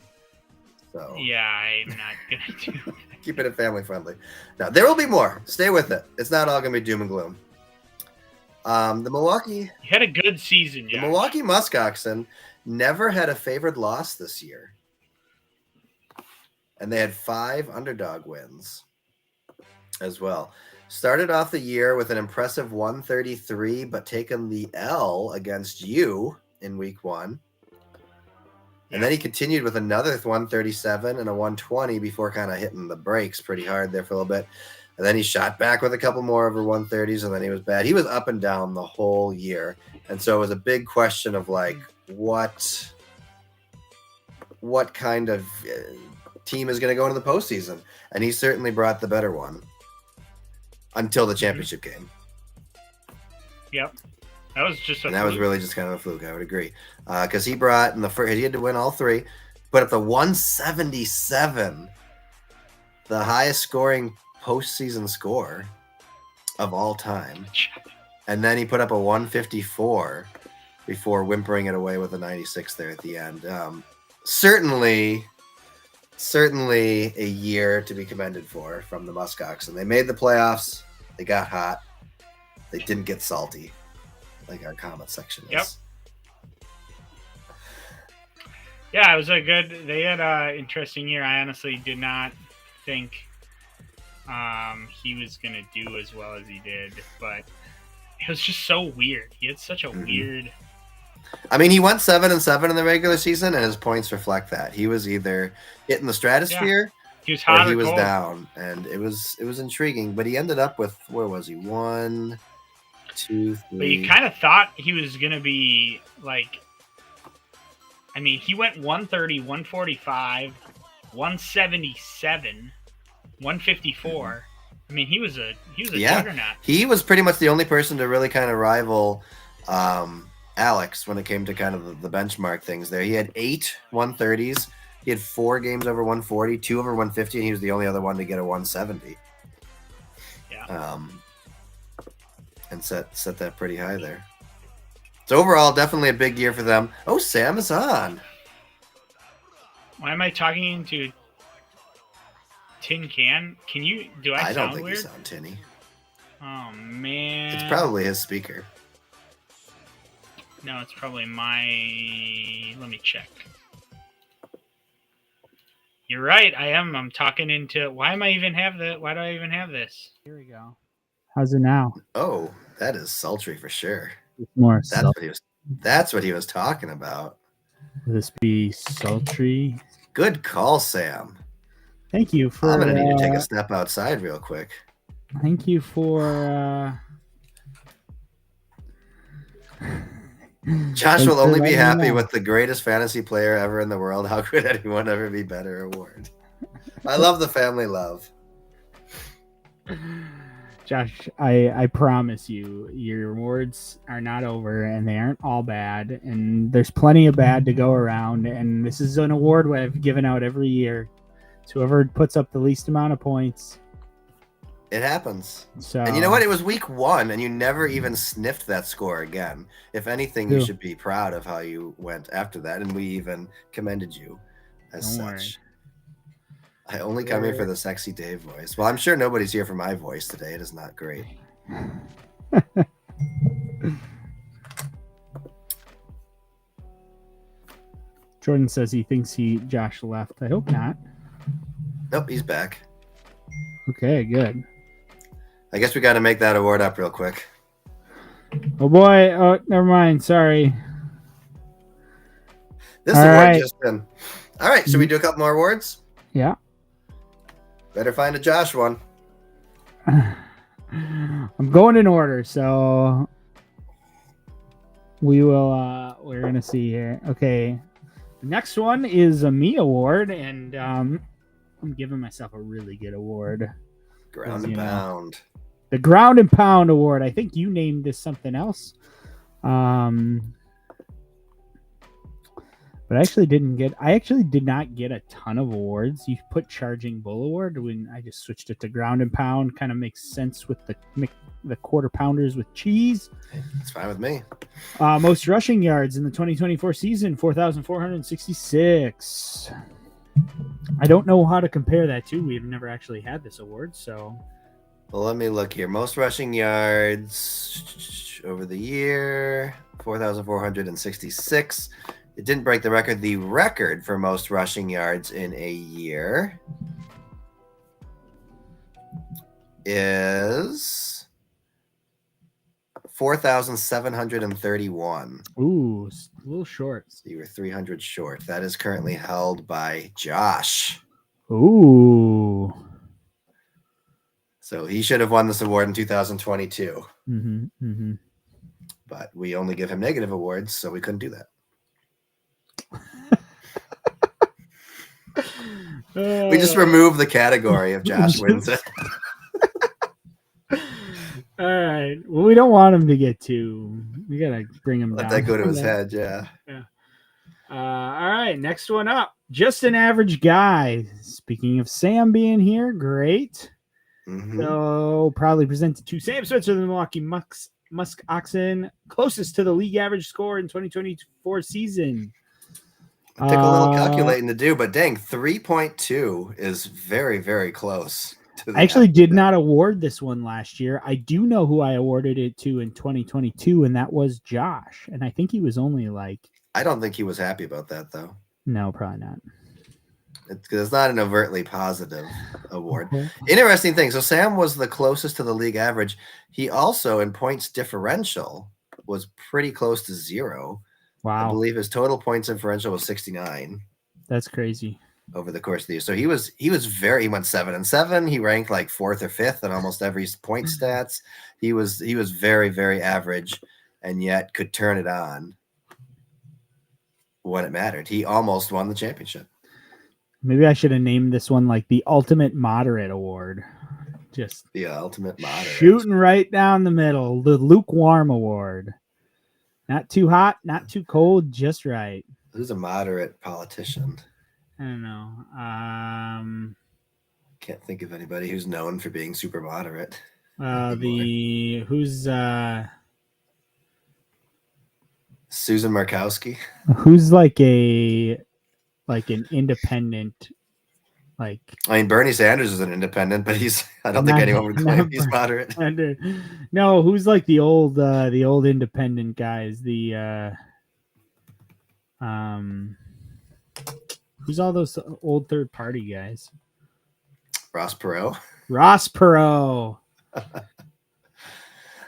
So Yeah, I'm not gonna do. keep it family friendly. Now there will be more. Stay with it. It's not all gonna be doom and gloom. The You had a good season, Josh. Milwaukee Musk Oxen never had a favored loss this year, and they had 5 underdog wins as well. Started off the year with an impressive 133, but taken the L against you in week 1. And then he continued with another 137 and a 120 before kind of hitting the brakes pretty hard there for a little bit. And then he shot back with a couple more over 130s, and then he was bad. He was up and down the whole year. And so it was a big question of like, what kind of team is going to go into the postseason? And he certainly brought the better one until the championship game. Yep. That was just a And that was fluke. really just kind of a fluke, I would agree. Because he brought in the first, he had to win all 3. Put up the 177, the highest scoring postseason score of all time. And then he put up a 154 before whimpering it away with a 96 there at the end. Certainly a year to be commended for from the Muskox. And they made the playoffs. They got hot. They didn't get salty like our comment section is. Yep. Yeah, it was they had an interesting year. I honestly did not think he was going to do as well as he did, but it was just so weird. He had such a weird... I mean, he went 7-7 in the regular season, and his points reflect that. He was either hitting the stratosphere he was hot or he or was cold. down, and it was intriguing. But he ended up with, where was he? 1, 2, 3. But you kind of thought he was going to be like... I mean, he went 130, 145, 177, 154. I mean, he was a juggernaut. He was pretty much the only person to really kind of rival Alex when it came to kind of the benchmark things there. He had 8 130s. He had 4 games over 140, 2 over 150, and he was the only other one to get a 170. Yeah. And set that pretty high there. So overall, definitely a big year for them. Oh, Sam is on. Why am I talking into tin can? Do I don't sound think weird? you sound tinny. Oh, man. It's probably his speaker. No, it's probably my... Let me check. You're right, I am. I'm talking into... Why do I even have this? Here we go. How's it now? Oh, that is sultry for sure. It's more That's what he was talking about. Will this be sultry? Good call, Sam. Thank you for... I'm going to need to take a step outside real quick. Thank you for... Josh will only be happy with the greatest fantasy player ever in the world. How could anyone ever be better award? I love the family love. Josh, I promise you, your awards are not over, and they aren't all bad, and there's plenty of bad to go around, and this is an award I've given out every year. So whoever puts up the least amount of points. It happens. So, and you know what? It was week 1, and you never even sniffed that score again. If anything, you should be proud of how you went after that, and we even commended you as Don't such. worry. I only come here for the sexy Dave voice. Well, I'm sure nobody's here for my voice today. It is not great. Jordan says he thinks Josh left. I hope not. Nope, he's back. Okay, good. I guess we got to make that award up real quick. Oh boy! Oh, never mind. Sorry. This All award right. just been. All right, should we do a couple more awards? Yeah. Better find a Josh one. I'm going in order, so we will. We're gonna see here. Okay, the next one is a me award, and I'm giving myself a really good award. Ground and pound. The Ground and Pound Award. I think you named this something else. But I actually did not get a ton of awards. You put Charging Bull Award when I just switched it to Ground and Pound. Kind of makes sense with the quarter pounders with cheese. It's fine with me. Most rushing yards in the 2024 season, 4,466. I don't know how to compare that to. We've never actually had this award, so. Well, let me look here. Most rushing yards over the year, 4,466. It didn't break the record. The record for most rushing yards in a year is 4,731. Ooh, a little short. So you were 300 short. That is currently held by Josh. Ooh. So he should have won this award in 2022. Mm-hmm. But we only give him negative awards, so we couldn't do that. We just remove the category if Josh wins it. All right. Well, we don't want him to get too. We gotta bring him Let down. that go to his head, yeah. All right, next one up. Just an average guy. Speaking of Sam being here, great. Mhm. So proudly presented to Sam Spencer of the Milwaukee Musk Oxen, closest to the league average score in 2024 season. It took a little calculating to do, but dang, 3.2 is very, very close. I actually did not award this one last year. I do know who I awarded it to in 2022, and that was Josh. And I think he was only like... I don't think he was happy about that, though. No, probably not. It's not an overtly positive award. Interesting thing. So Sam was the closest to the league average. He also, in points differential, was pretty close to 0. Wow. I believe his total points differential was 69. That's crazy. Over the course of the year. So he went 7-7. He ranked like 4th or 5th in almost every point stats. He was very, very average, and yet could turn it on when it mattered. He almost won the championship. Maybe I should have named this one like the Ultimate Moderate Award. Just the Ultimate Moderate. Shooting right down the middle. The Lukewarm Award. Not too hot, not too cold, just right. Who's a moderate politician? I don't know. Can't think of anybody who's known for being super moderate. Susan Markowski. Who's like an independent, like... I mean, Bernie Sanders is an independent, but I don't think anyone would claim he's moderate. No, who's like the old independent guys? Who's all those old third party guys? Ross Perot.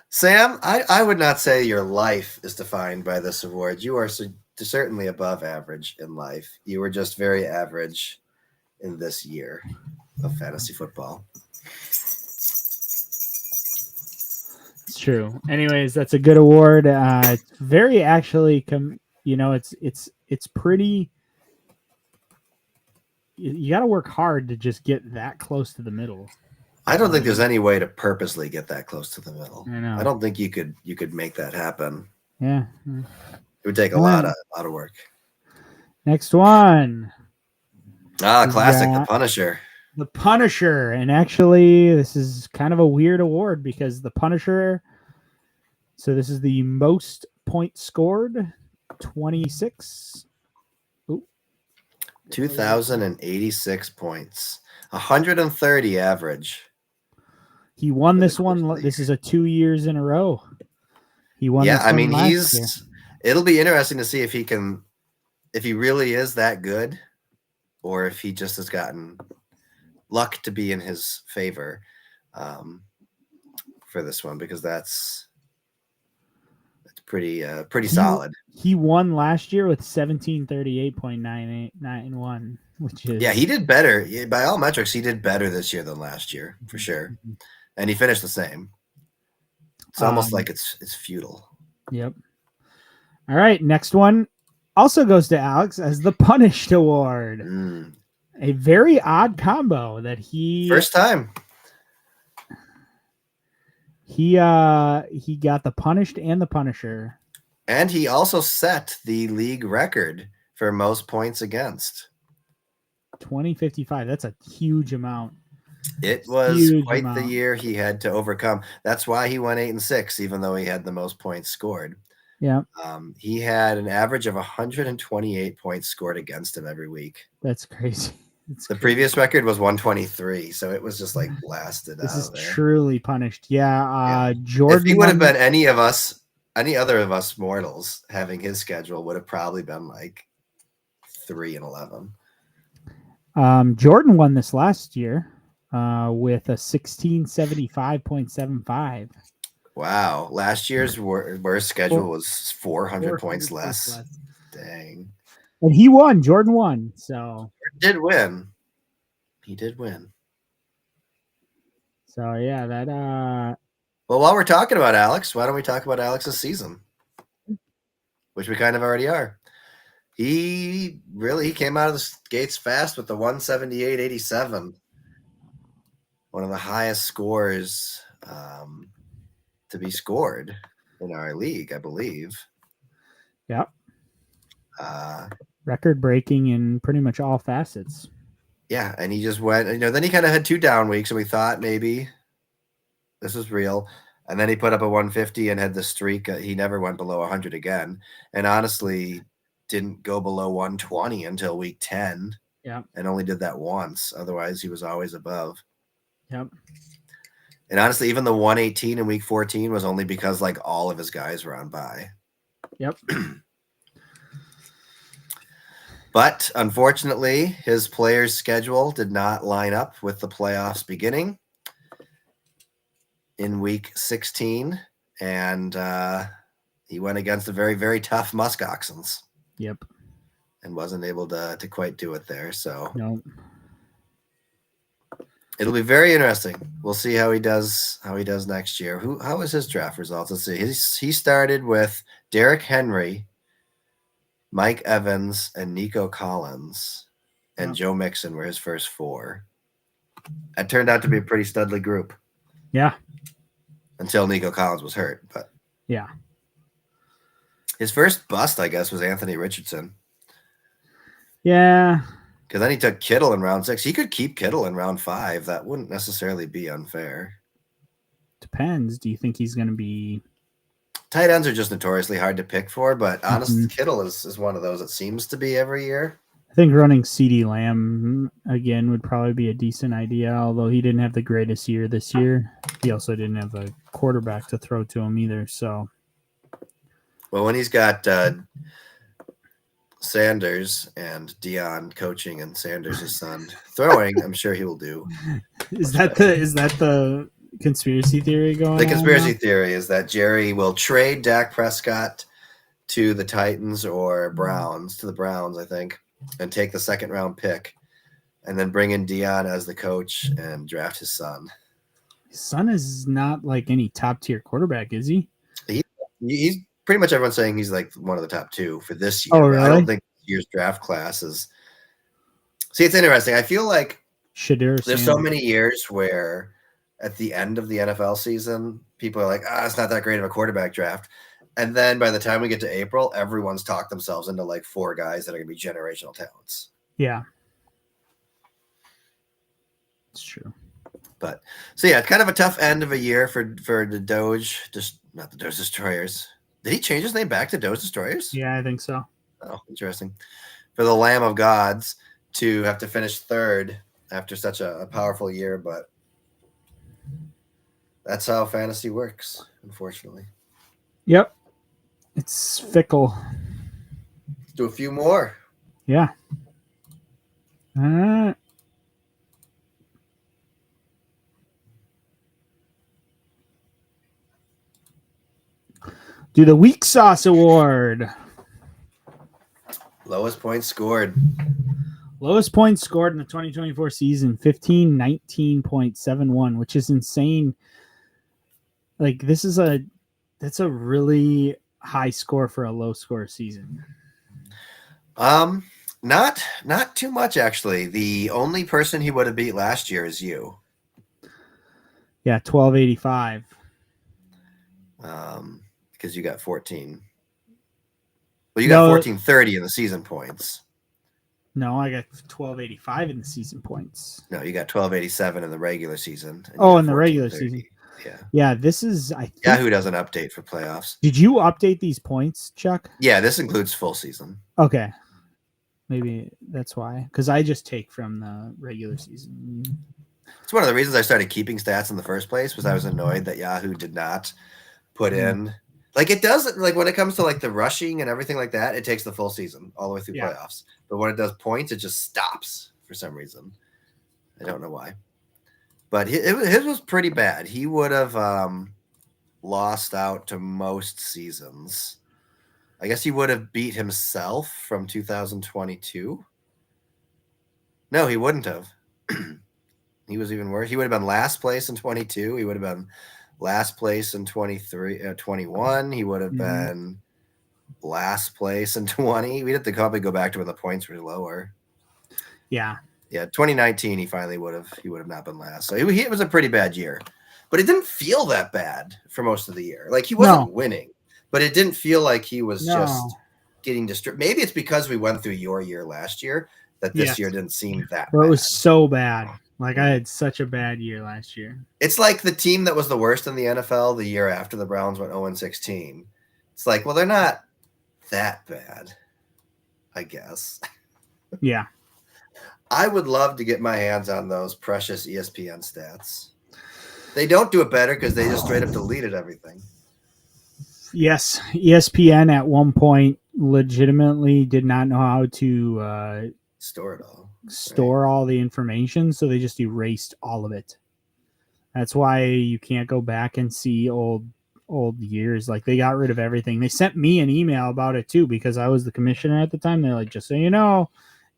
Sam, I would not say your life is defined by this award. You are certainly above average in life. You were just very average in this year of fantasy football. It's true. Anyways, that's a good award. It's very actually, it's pretty. You got to work hard to just get that close to the middle. I don't think there's any way to purposely get that close to the middle. I know. I don't think you could make that happen. Yeah. It would take a lot of work. Next one. Classic, The Punisher. The Punisher. And actually, this is kind of a weird award because The Punisher, so this is the most points scored, 26. 2,086 points. 130 average. He won this one. This is a 2 years in a row. He won. Yeah, I mean, it'll be interesting to see if he really is that good, or if he just has gotten luck to be in his favor for this one, because that's pretty solid. He won last year with 1738.991, which is... Yeah, he did better. By all metrics, he did better this year than last year, for sure. And he finished the same. It's almost like it's futile. Yep. All right, next one also goes to Alex as the Punished Award. A very odd combo that he... First time. He got the Punished and the Punisher. And he also set the league record for most points against. 2055. That's a huge amount. It was quite the year he had to overcome. That's why he went 8-6, even though he had the most points scored. Yeah. He had an average of 128 points scored against him every week. That's crazy. The previous record was 123, so it was just like blasted out. This is there. Truly Punished. Yeah. Jordan. If he would have been any other of us mortals, having his schedule would have probably been like 3-11. Jordan won this last year with a 1675.75. Wow. Last year's worst schedule was 400 points less. Dang. And he won. Jordan won. So he did win. So yeah, that well, while we're talking about Alex, why don't we talk about Alex's season? Which we kind of already are. He came out of the gates fast with the 178.87. One of the highest scores to be scored in our league, I believe. Yep. Record breaking in pretty much all facets. Yeah, and he just went, then he kind of had 2 down weeks, and we thought maybe this was real. And then he put up a 150 and had the streak. He never went below 100 again. And honestly, didn't go below 120 until week 10. Yeah. And only did that once. Otherwise, he was always above. Yep. And honestly, even the 118 in week 14 was only because like all of his guys were on bye. Yep. But unfortunately, his players' schedule did not line up with the playoffs beginning in week 16. And he went against a very, very tough Muskoxens. Yep. And wasn't able to quite do it there. So no. It'll be very interesting. We'll see how he does next year. How was his draft results? Let's see. He started with Derrick Henry, Mike Evans, and Nico Collins, and Joe Mixon were his first 4. That turned out to be a pretty studly group. Yeah. Until Nico Collins was hurt, but yeah. His first bust, I guess, was Anthony Richardson. Yeah. Because then he took Kittle in round 6. He could keep Kittle in round 5. That wouldn't necessarily be unfair. Depends. Do you think he's going to be... Tight ends are just notoriously hard to pick for, but honestly, Kittle is one of those that seems to be every year. I think running CeeDee Lamb again would probably be a decent idea, although he didn't have the greatest year this year. He also didn't have a quarterback to throw to him either, so... Well, when he's got... Sanders and Dion coaching and Sanders' son throwing, I'm sure he will do. Is that the conspiracy theory going on? The conspiracy theory is that Jerry will trade Dak Prescott to the Titans or Browns, to the Browns, I think, and take the 2nd round pick and then bring in Dion as the coach and draft his son. His son is not like any top tier quarterback, is he? He's pretty much everyone's saying he's like one of the top 2 for this year. Oh, really? I don't think this year's draft class is. See, it's interesting. I feel like there's so many years where at the end of the NFL season, people are like, it's not that great of a quarterback draft. And then by the time we get to April, everyone's talked themselves into like 4 guys that are going to be generational talents. Yeah. It's true. But so, yeah, it's kind of a tough end of a year for the Doge, just not the Doge Destroyers. Did he change his name back to Doge Destroyers? Yeah, I think so. Oh, interesting. For the Lamb of Gods to have to finish 3rd after such a powerful year, but that's how fantasy works, unfortunately. Yep. It's fickle. Let's do a few more. Yeah. Do the Weak Sauce Award. Lowest points scored. Lowest points scored in the 2024 season, 19.71, which is insane. Like that's a really high score for a low score season. Not too much actually. The only person he would have beat last year is you. Yeah, 1285. Because you got 14. Well, you got 1430 in the season points. No, I got 1285 in the season points. No, you got 1287 in the regular season. In the regular season. Yeah. Yeah, this is Yahoo doesn't update for playoffs. Did you update these points, Chuck? Yeah, this includes full season. Okay. Maybe that's why. Because I just take from the regular season. It's one of the reasons I started keeping stats in the first place was I was annoyed that Yahoo did not put in. Like it doesn't, like when it comes to like the rushing and everything like that, it takes the full season all the way through playoffs. But when it does points, it just stops for some reason. I don't know why. But his was pretty bad. He would have lost out to most seasons. I guess he would have beat himself from 2022. No, he wouldn't have. He was even worse. He would have been last place in 22. He would have been last place in 21. He would have been last place in 20. We'd have to probably go back to when the points were lower. Yeah. Yeah, 2019, he would have not been last. So it was a pretty bad year. But it didn't feel that bad for most of the year. Like he wasn't winning, but it didn't feel like he was just getting distributed. Maybe it's because we went through your year last year that this Yes. year didn't seem that Well, bad. it was so bad. Like I had such a bad year last year. It's like the team that was the worst in the NFL the year after the Browns went 0-16. It's like, well, they're not that bad, I guess. Yeah. I would love to get my hands on those precious ESPN stats. They don't do it better because they just straight up deleted everything. Yes, ESPN at one point legitimately did not know how to Store it all. store all the information, so they just erased all of it. That's why you can't go back and see old years. Like they got rid of everything. They sent me an email about it too because I was the commissioner at the time. They're like, just so you know.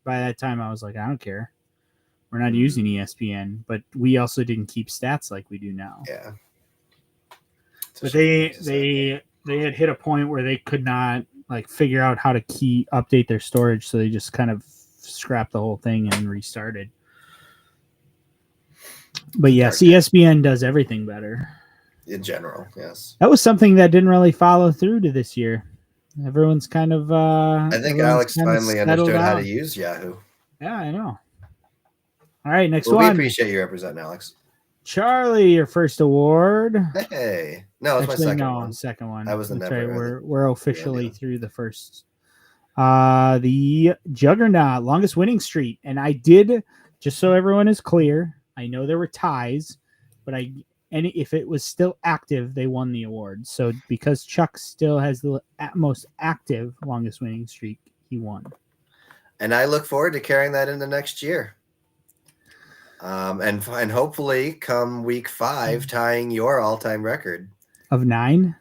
By that time, I was like, I don't care. We're not using ESPN, but we also didn't keep stats like we do now. Yeah. But they had hit a point where they could not like figure out how to update their storage, so they just kind of scrapped the whole thing and restarted. But yes, ESPN does everything better. In general, yes. That was something that didn't really follow through to this year. Everyone's kind of I think Alex finally understood how to use Yahoo. Yeah, I know. All right, next one. We appreciate you representing, Alex. Charlie, your first award. Hey. No, it's my second one. Second one. I was the never. Right. We're officially through the first. The Juggernaut, longest winning streak. And I did, just so everyone is clear, I know there were ties, but if it was still active, they won the award. So because Chuck still has the most active longest winning streak, he won. And I look forward to carrying that into next year. And hopefully come week 5, tying your all-time record of 9.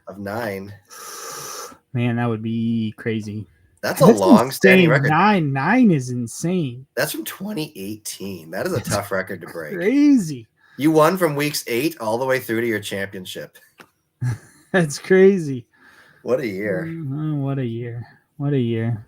Man, that would be crazy. That's a long-standing record. 9 is insane. That's from 2018. That is a tough record to break. Crazy. You won from weeks 8 all the way through to your championship. That's crazy. What a year. What a year. What a year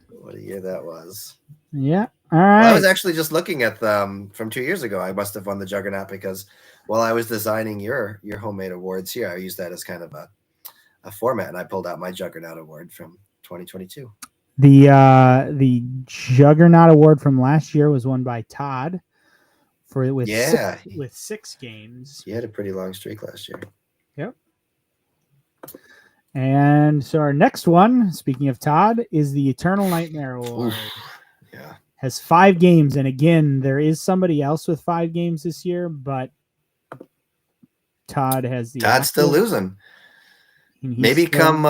that was. Yeah. All right. Well, I was actually just looking at them from 2 years ago. I must have won the Juggernaut because while I was designing your homemade awards here, I used that as kind of a format, and I pulled out my Juggernaut award from 2022. The Juggernaut award from last year was won by Todd with 6 games. He had a pretty long streak last year. Yep. And so our next one, speaking of Todd, is the Eternal Nightmare Award. Yeah. Has 5 games, and again, there is somebody else with 5 games this year, but Todd has the. Todd's still losing. Maybe come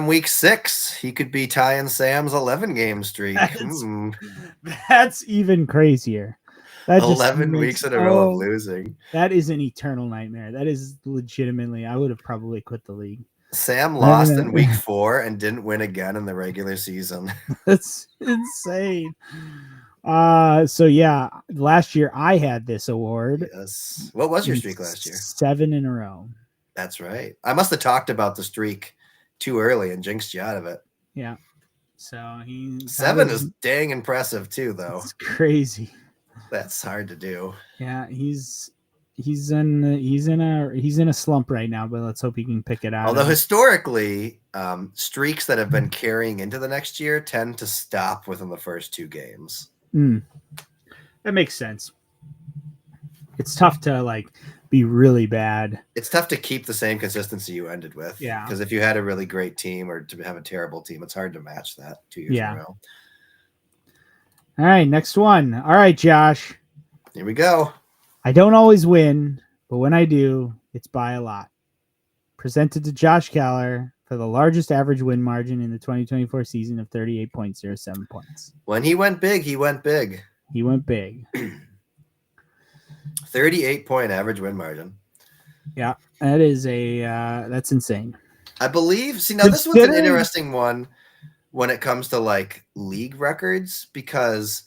week 6, he could be tying Sam's 11-game streak. That's even crazier. That 11 weeks in a row of losing. That is an eternal nightmare. That is legitimately. I would have probably quit the league. Sam lost in week 4 and didn't win again in the regular season. That's insane. So yeah, last year I had this award. Yes. What was your streak last year? 7 in a row. That's right. I must have talked about the streak too early and jinxed you out of it. Yeah. So 7 is dang impressive too, though. It's crazy. That's hard to do. Yeah, he's in a slump right now, but let's hope he can pick it out. Although historically, streaks that have been carrying into the next year tend to stop within the first 2 games. That makes sense. It's tough to be really bad. It's tough to keep the same consistency you ended with. Yeah. Because if you had a really great team or to have a terrible team, it's hard to match that 2 years in a row. All right, next one. All right, Josh. Here we go. I don't always win, but when I do, it's by a lot. Presented to Josh Keller for the largest average win margin in the 2024 season of 38.07 points. When he went big, he went big. He went big. 38-point average win margin. Yeah, that is that's insane. I believe. See, now this one's an interesting one when it comes to league records, because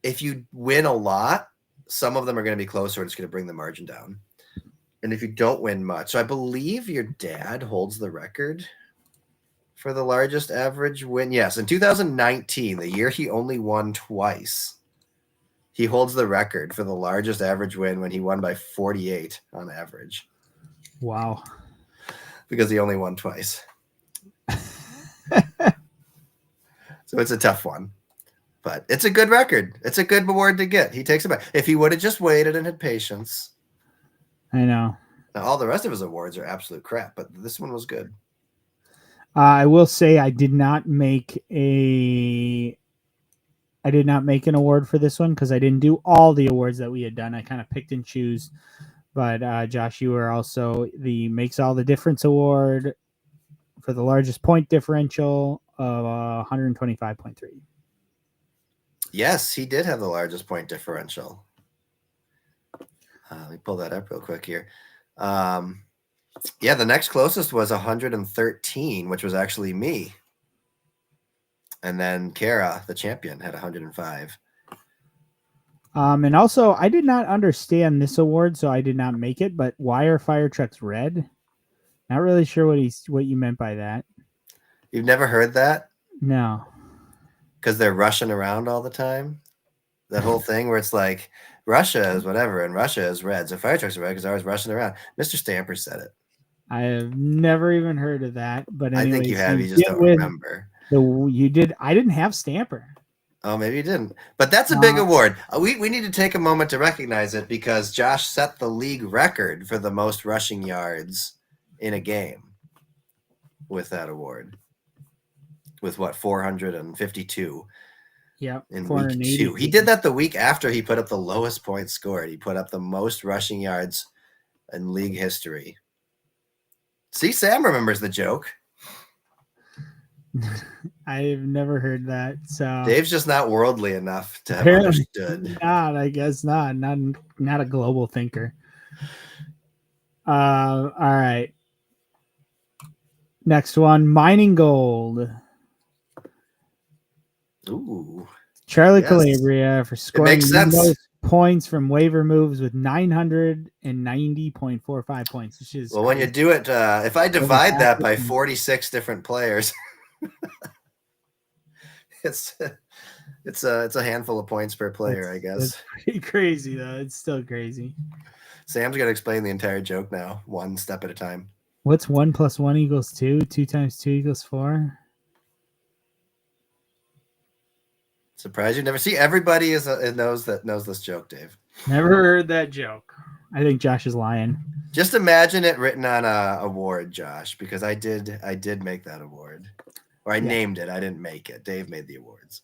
if you win a lot, some of them are going to be closer. It's going to bring the margin down. And if you don't win much, so I believe your dad holds the record for the largest average win. Yes, in 2019, the year he only won twice, he holds the record for the largest average win when he won by 48 on average. Wow. Because he only won twice. So it's a tough one. But it's a good record. It's a good award to get. He takes it back. If he would have just waited and had patience. I know. Now, all the rest of his awards are absolute crap, but this one was good. I will say I did not make an award for this one because I didn't do all the awards that we had done. I kind of picked and choose. But Josh, you were also the Makes All the Difference award for the largest point differential of 125.3. Yes, he did have the largest point differential. Let me pull that up real quick here. The next closest was 113, which was actually me. And then Kara, the champion, had 105. And also, I did not understand this award, so I did not make it. But why are fire trucks red? Not really sure what you meant by that. You've never heard that? No. Because they're rushing around all the time. That whole thing where it's like Russia is whatever, and Russia is red. So fire trucks are red because they're always rushing around. Mr. Stamper said it. I have never even heard of that. But anyways, I think you have. You just don't remember. You did. I didn't have Stamper. Oh, maybe you didn't. But that's a big award. We need to take a moment to recognize it because Josh set the league record for the most rushing yards in a game with that award. With what, 452? Yeah, in week 2. He did that the week after he put up the lowest points scored. He put up the most rushing yards in league history. See, Sam remembers the joke. I've never heard that. So Dave's just not worldly enough to have understood. Not, I guess not. Not a global thinker. All right. Next one, mining gold. Ooh. Charlie Calabria for scoring the most points from waiver moves with 990.45 points, which is when you do it, if I divide that by 46 different players, it's a handful of points per player, I guess. It's pretty crazy though. It's still crazy. Sam's got to explain the entire joke now, one step at a time. What's 1 + 1 = 2? 2 × 2 = 4. Surprised you never see. Everybody knows this joke, Dave. Never heard that joke. I think Josh is lying. Just imagine it written on a award, Josh, because I did make that award, or I named it. I didn't make it. Dave made the awards.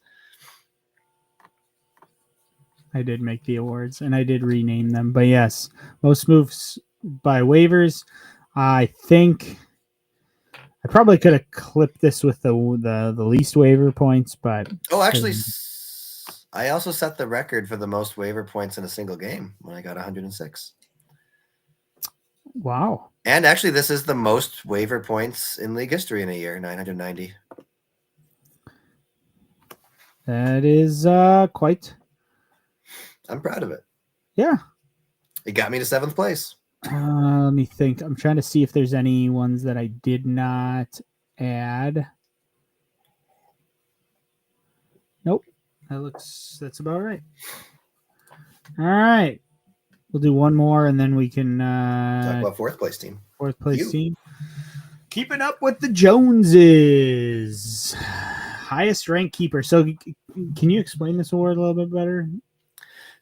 I did make the awards, and I did rename them. But yes, most moves by waivers. I think I probably could have clipped this with the least waiver points, but actually, I also set the record for the most waiver points in a single game when I got 106. Wow! And actually, this is the most waiver points in league history in a year, 990. That is quite. I'm proud of it. Yeah, it got me to 7th place. Let me think. I'm trying to see if there's any ones that I did not add. Nope. That's about right. All right. We'll do one more and then we can talk about 4th place team. 4th place team. Keeping up with the Joneses. Highest ranked keeper. So can you explain this award a little bit better?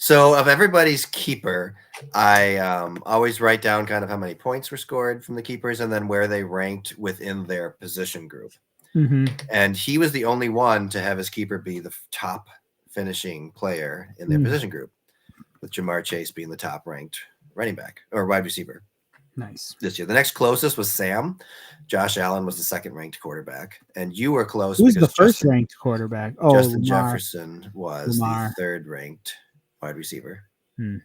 So of everybody's keeper, I always write down kind of how many points were scored from the keepers and then where they ranked within their position group. Mm-hmm. And he was the only one to have his keeper be the top finishing player in their position group, with Jamar Chase being the top ranked running back or wide receiver. Nice. This year. The next closest was Sam. Josh Allen was the 2nd ranked quarterback. And you were close. Who's the 1st ranked quarterback? Oh, Justin Lamar. Jefferson was the 3rd ranked wide receiver. Hmm.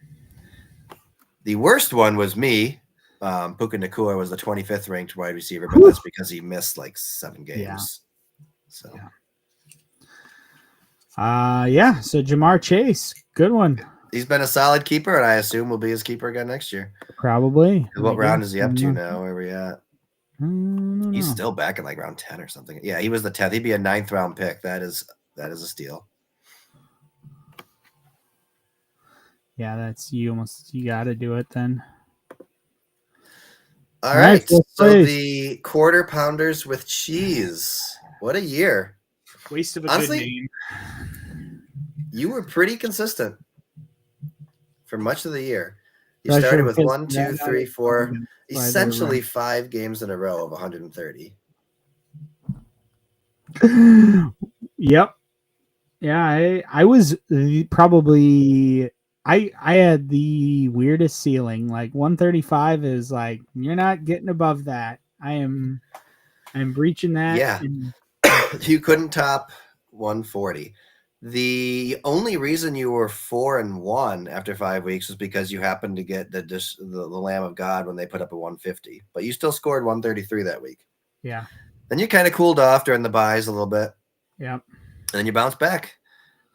The worst one was me. Puka Nacua was the 25th ranked wide receiver, but that's because he missed like 7 games. Yeah. So, So Jamar Chase, good one. He's been a solid keeper, and I assume will be his keeper again next year. Probably. What round is he up to now? Where are we at? He's know. still back in like round 10 or something. Yeah, he was the 10th. He'd be a 9th round pick. That is a steal. Yeah, that's you got to do it then. All right. So the quarter pounders with cheese. What a year. Waste of a Honestly, good name. You were pretty consistent for much of the year. You Not started sure with because 1, 2, 3, 4, why they're essentially 5 games in a row of 130. Yep. Yeah, I was probably I had the weirdest ceiling. Like 135 is like you're not getting above that. I'm breaching that. Yeah. You couldn't top 140. The only reason you were 4-1 after 5 weeks was because you happened to get the Lamb of God when they put up a 150, but you still scored 133 that week. Yeah. Then you kind of cooled off during the buys a little bit. Yeah. And then you bounced back,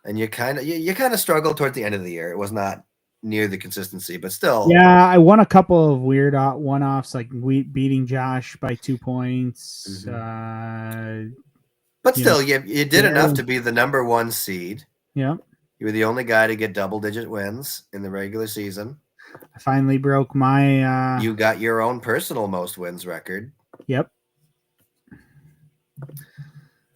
and you kind of struggled towards the end of the year. It was not near the consistency, but still. Yeah, I won a couple of weird one-offs, like beating Josh by 2 points. But still, you did enough to be the number 1 seed. Yeah. You were the only guy to get double-digit wins in the regular season. I finally broke my... You got your own personal most wins record. Yep.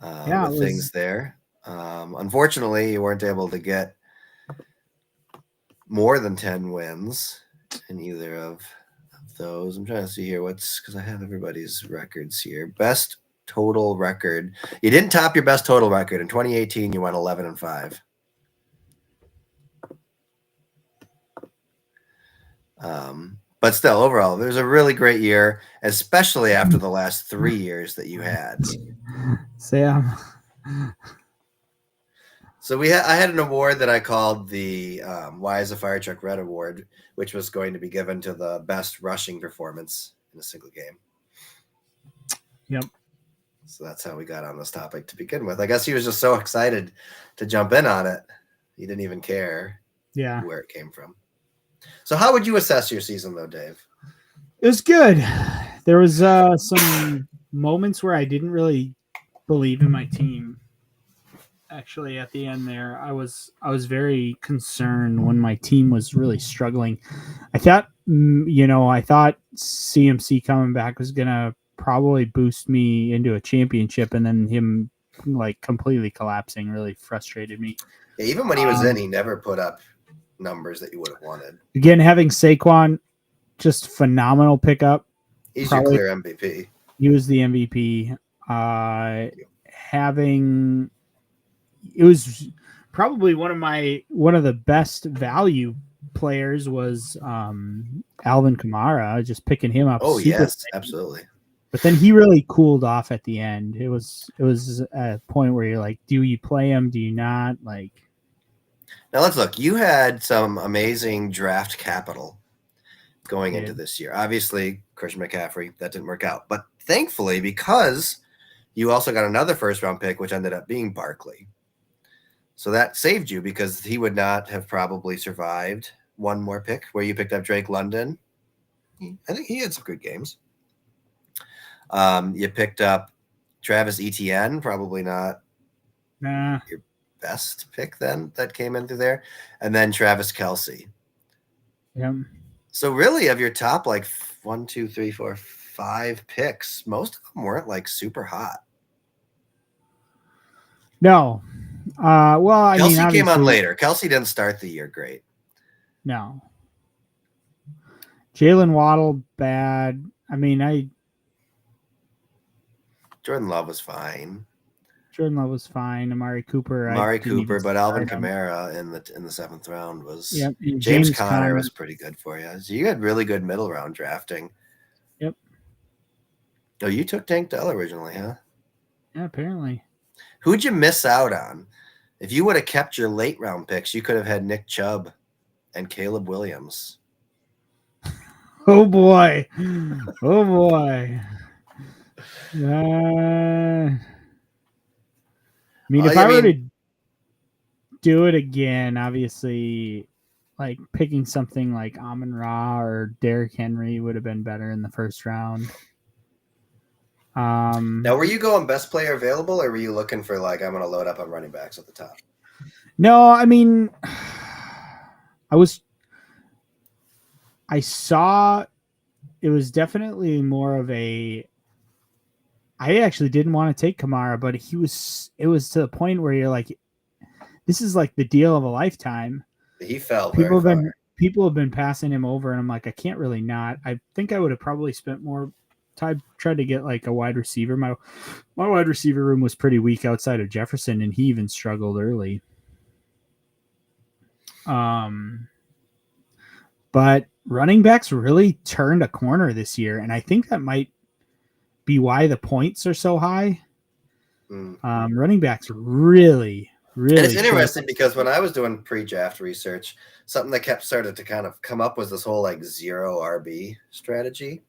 With things there. Unfortunately, you weren't able to get more than 10 wins in either of those. I'm trying to see here because I have everybody's records here. Best total record. You didn't top your best total record. In 2018, you went 11-5. But still, overall, it was a really great year, especially after the last 3 years that you had. Sam. So I had an award that I called the Why is a Fire Truck Red Award, which was going to be given to the best rushing performance in a single game. Yep. So that's how we got on this topic to begin with. I guess he was just so excited to jump in on it. He didn't even care where it came from. So how would you assess your season, though, Dave? It was good. There was some moments where I didn't really believe in my team. Actually, at the end there, I was very concerned when my team was really struggling. I thought CMC coming back was gonna probably boost me into a championship, and then him like completely collapsing really frustrated me. Yeah, even when he was in, he never put up numbers that you would have wanted. Again, having Saquon, just phenomenal pickup. He's your clear MVP. He was the MVP. It was probably one of the best value players was Alvin Kamara. Just picking him up. Oh yes, absolutely. But then he really cooled off at the end. It was a point where you're like, do you play him? Do you not? Like, now let's look. You had some amazing draft capital going into this year. Obviously, Christian McCaffrey, that didn't work out. But thankfully, because you also got another first-round pick, which ended up being Barkley. So that saved you because he would not have probably survived one more pick where you picked up Drake London. I think he had some good games. You picked up Travis Etienne, probably not your best pick then that came in through there. And then Travis Kelce. Yeah. So really of your top 1, 2, 3, 4, 5 picks, most of them weren't super hot. No. Kelce came on later. Kelce didn't start the year great. No. Jalen Waddle, bad. Jordan Love was fine. Amari Cooper. But Alvin Kamara in the 7th round was. Yep. James Conner was pretty good for you. So you had really good middle round drafting. Yep. Oh, you took Tank Dell originally, huh? Yeah, apparently. Who'd you miss out on? If you would have kept your late round picks, you could have had Nick Chubb and Caleb Williams. Oh boy. If I were to do it again, obviously, picking something like Amon-Ra or Derrick Henry would have been better in the first round. Now, were you going best player available, or were you looking for I'm going to load up on running backs at the top? No, I saw it was definitely more of a. I actually didn't want to take Kamara, but it was to the point where you're like, this is like the deal of a lifetime. He fell very far. People have been passing him over, and I'm like, I can't really not. I think I would have probably spent more time tried to get like a wide receiver. My wide receiver room was pretty weak outside of Jefferson, and he even struggled early. But running backs really turned a corner this year, and I think that might be why the points are so high. Running backs really. And it's interesting because when I was doing pre-draft research, something that started to kind of come up was this whole like 0 RB strategy,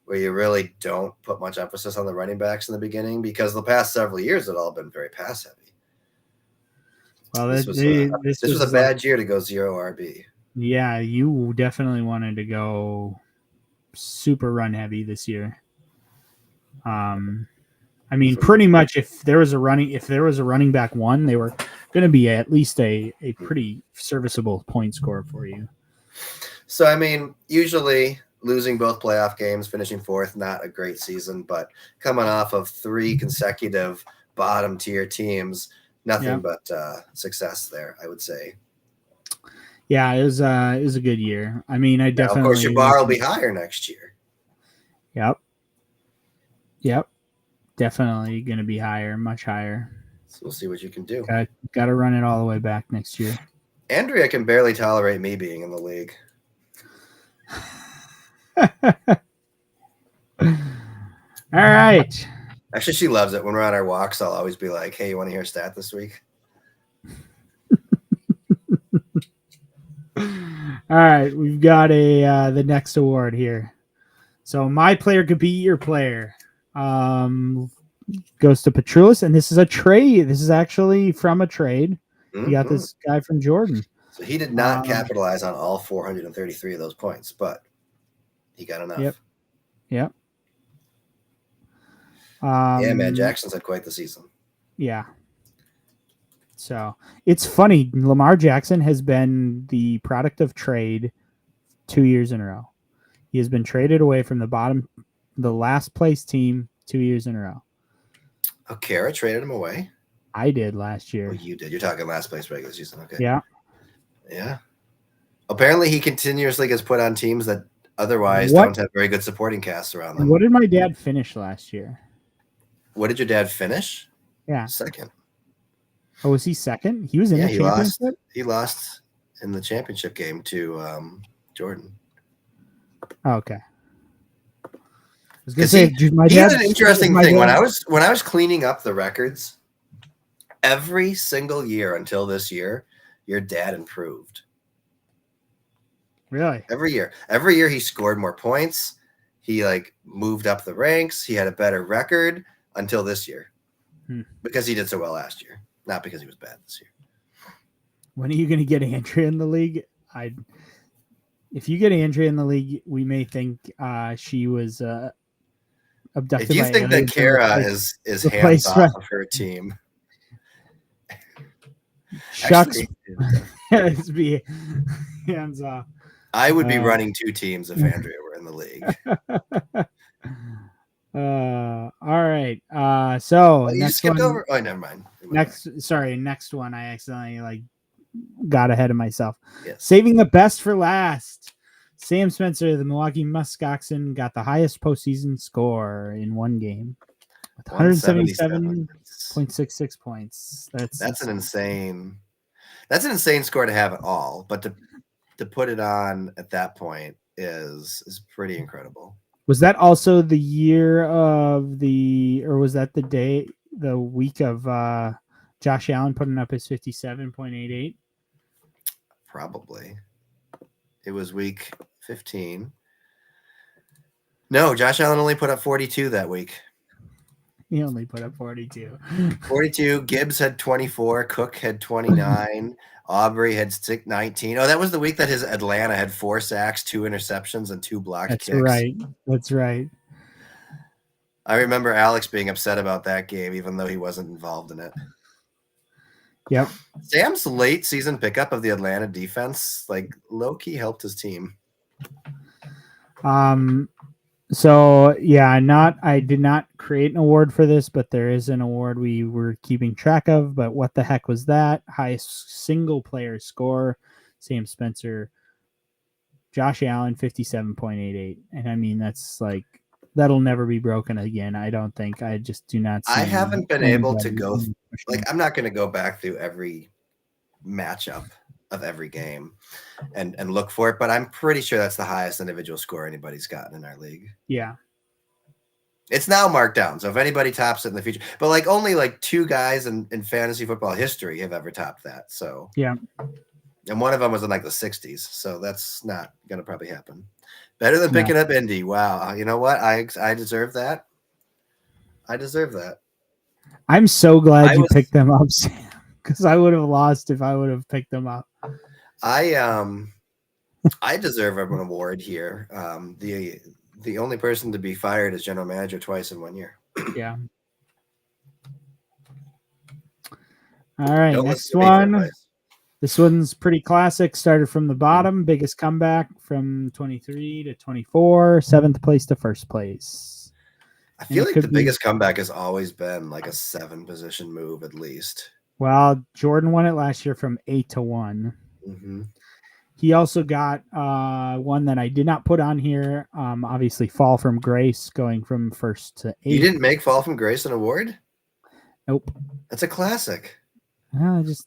where you really don't put much emphasis on the running backs in the beginning because the past several years had all been very pass heavy. Well, this was a bad year to go 0 RB. Yeah, you definitely wanted to go super run heavy this year. I mean, pretty much if there was a running back one, they were going to be at least a pretty serviceable point score for you. So, I mean, usually losing both playoff games, finishing fourth, not a great season, but coming off of 3 consecutive bottom tier teams, nothing but success there, I would say. Yeah, it was a good year. I mean, of course, your bar will be higher next year. Yep. Definitely going to be higher, much higher. So we'll see what you can do. Got to run it all the way back next year. Andrea can barely tolerate me being in the league. All right. Actually, she loves it. When we're on our walks, I'll always be like, hey, you want to hear a stat this week? All right. We've got the next award here. So my player could be your player. Goes to Petrulis, and this is a trade. This is actually from a trade. You got this guy from Jordan. So he did not capitalize on all 433 of those points, but he got enough. Yep. Yeah, man, Jackson's had quite the season. Yeah. So it's funny. Lamar Jackson has been the product of trade 2 years in a row. He has been traded away from the last place team 2 years in a row. Oh, Kara traded him away? I did last year. Oh, you did. You're talking last place regular season. Okay. Yeah. Apparently he continuously gets put on teams that otherwise don't have very good supporting casts around them. What did my dad finish last year? What did your dad finish? Yeah. Second. Oh, was he second? He was in the championship? He lost in the championship game to Jordan. Oh, okay. I was gonna say, he had an interesting thing. When I was cleaning up the records, every single year until this year, your dad improved. Really? Every year he scored more points. He moved up the ranks. He had a better record until this year, because he did so well last year, not because he was bad this year. When are you going to get Andrea in the league? If you get Andrea in the league, we may think she was abducted. If you think that Kara is hands off of her team, shucks, let's be hands off. I would be running 2 teams if Andrea were in the league. All right. So you skipped over. Oh, never mind. Next one. I accidentally got ahead of myself. Yes. Saving the best for last. Sam Spencer, the Milwaukee Muskoxen, got the highest postseason score in one game with 177.66 points. That's an insane. That's an insane score to have at all, but to put it on at that point is pretty incredible. Was that also the year or was that the week of Josh Allen putting up his 57.88? Probably. It was week 15. No, Josh Allen only put up 42 that week. He only put up 42. 42. Gibbs had 24. Cook had 29. Aubrey had 19. Oh, that was the week that his Atlanta had 4 sacks, 2 interceptions, and 2 blocked kicks. That's right. I remember Alex being upset about that game, even though he wasn't involved in it. Yep. Sam's late season pickup of the Atlanta defense, low key helped his team. So yeah, I did not create an award for this, but there is an award we were keeping track of. But what the heck was that? Highest single player score, Sam Spencer, Josh Allen, 57.88. And I mean, that's like, that'll never be broken again. I don't think. I just do not see. I haven't been able to anybody go pushing it. I'm not going to go back through every matchup of every game and look for it, but I'm pretty sure that's the highest individual score anybody's gotten in our league. Yeah. It's now marked down, so if anybody tops it in the future, but like only like 2 guys in fantasy football history have ever topped that. So Yeah. and one of them was in like the 60s, so that's not going to probably happen. Better than No. picking up Indy. Wow, you know what? I deserve that. I deserve that. I'm so glad you picked them up, Sam, because I would have lost if I would have picked them up. I deserve an award here. The only person to be fired as general manager twice in 1 year. Yeah. All right, Don't next listen to me for one. advice. This one's pretty classic. Started from the bottom. Biggest comeback from 23 to 24. 7th place to 1st place. I feel like the biggest comeback has always been like a 7-position move at least. Well, Jordan won it last year from 8 to 1. Mm-hmm. He also got one that I did not put on here. Obviously, Fall from Grace, going from 1st to 8th. You didn't make Fall from Grace an award? Nope. That's a classic. I just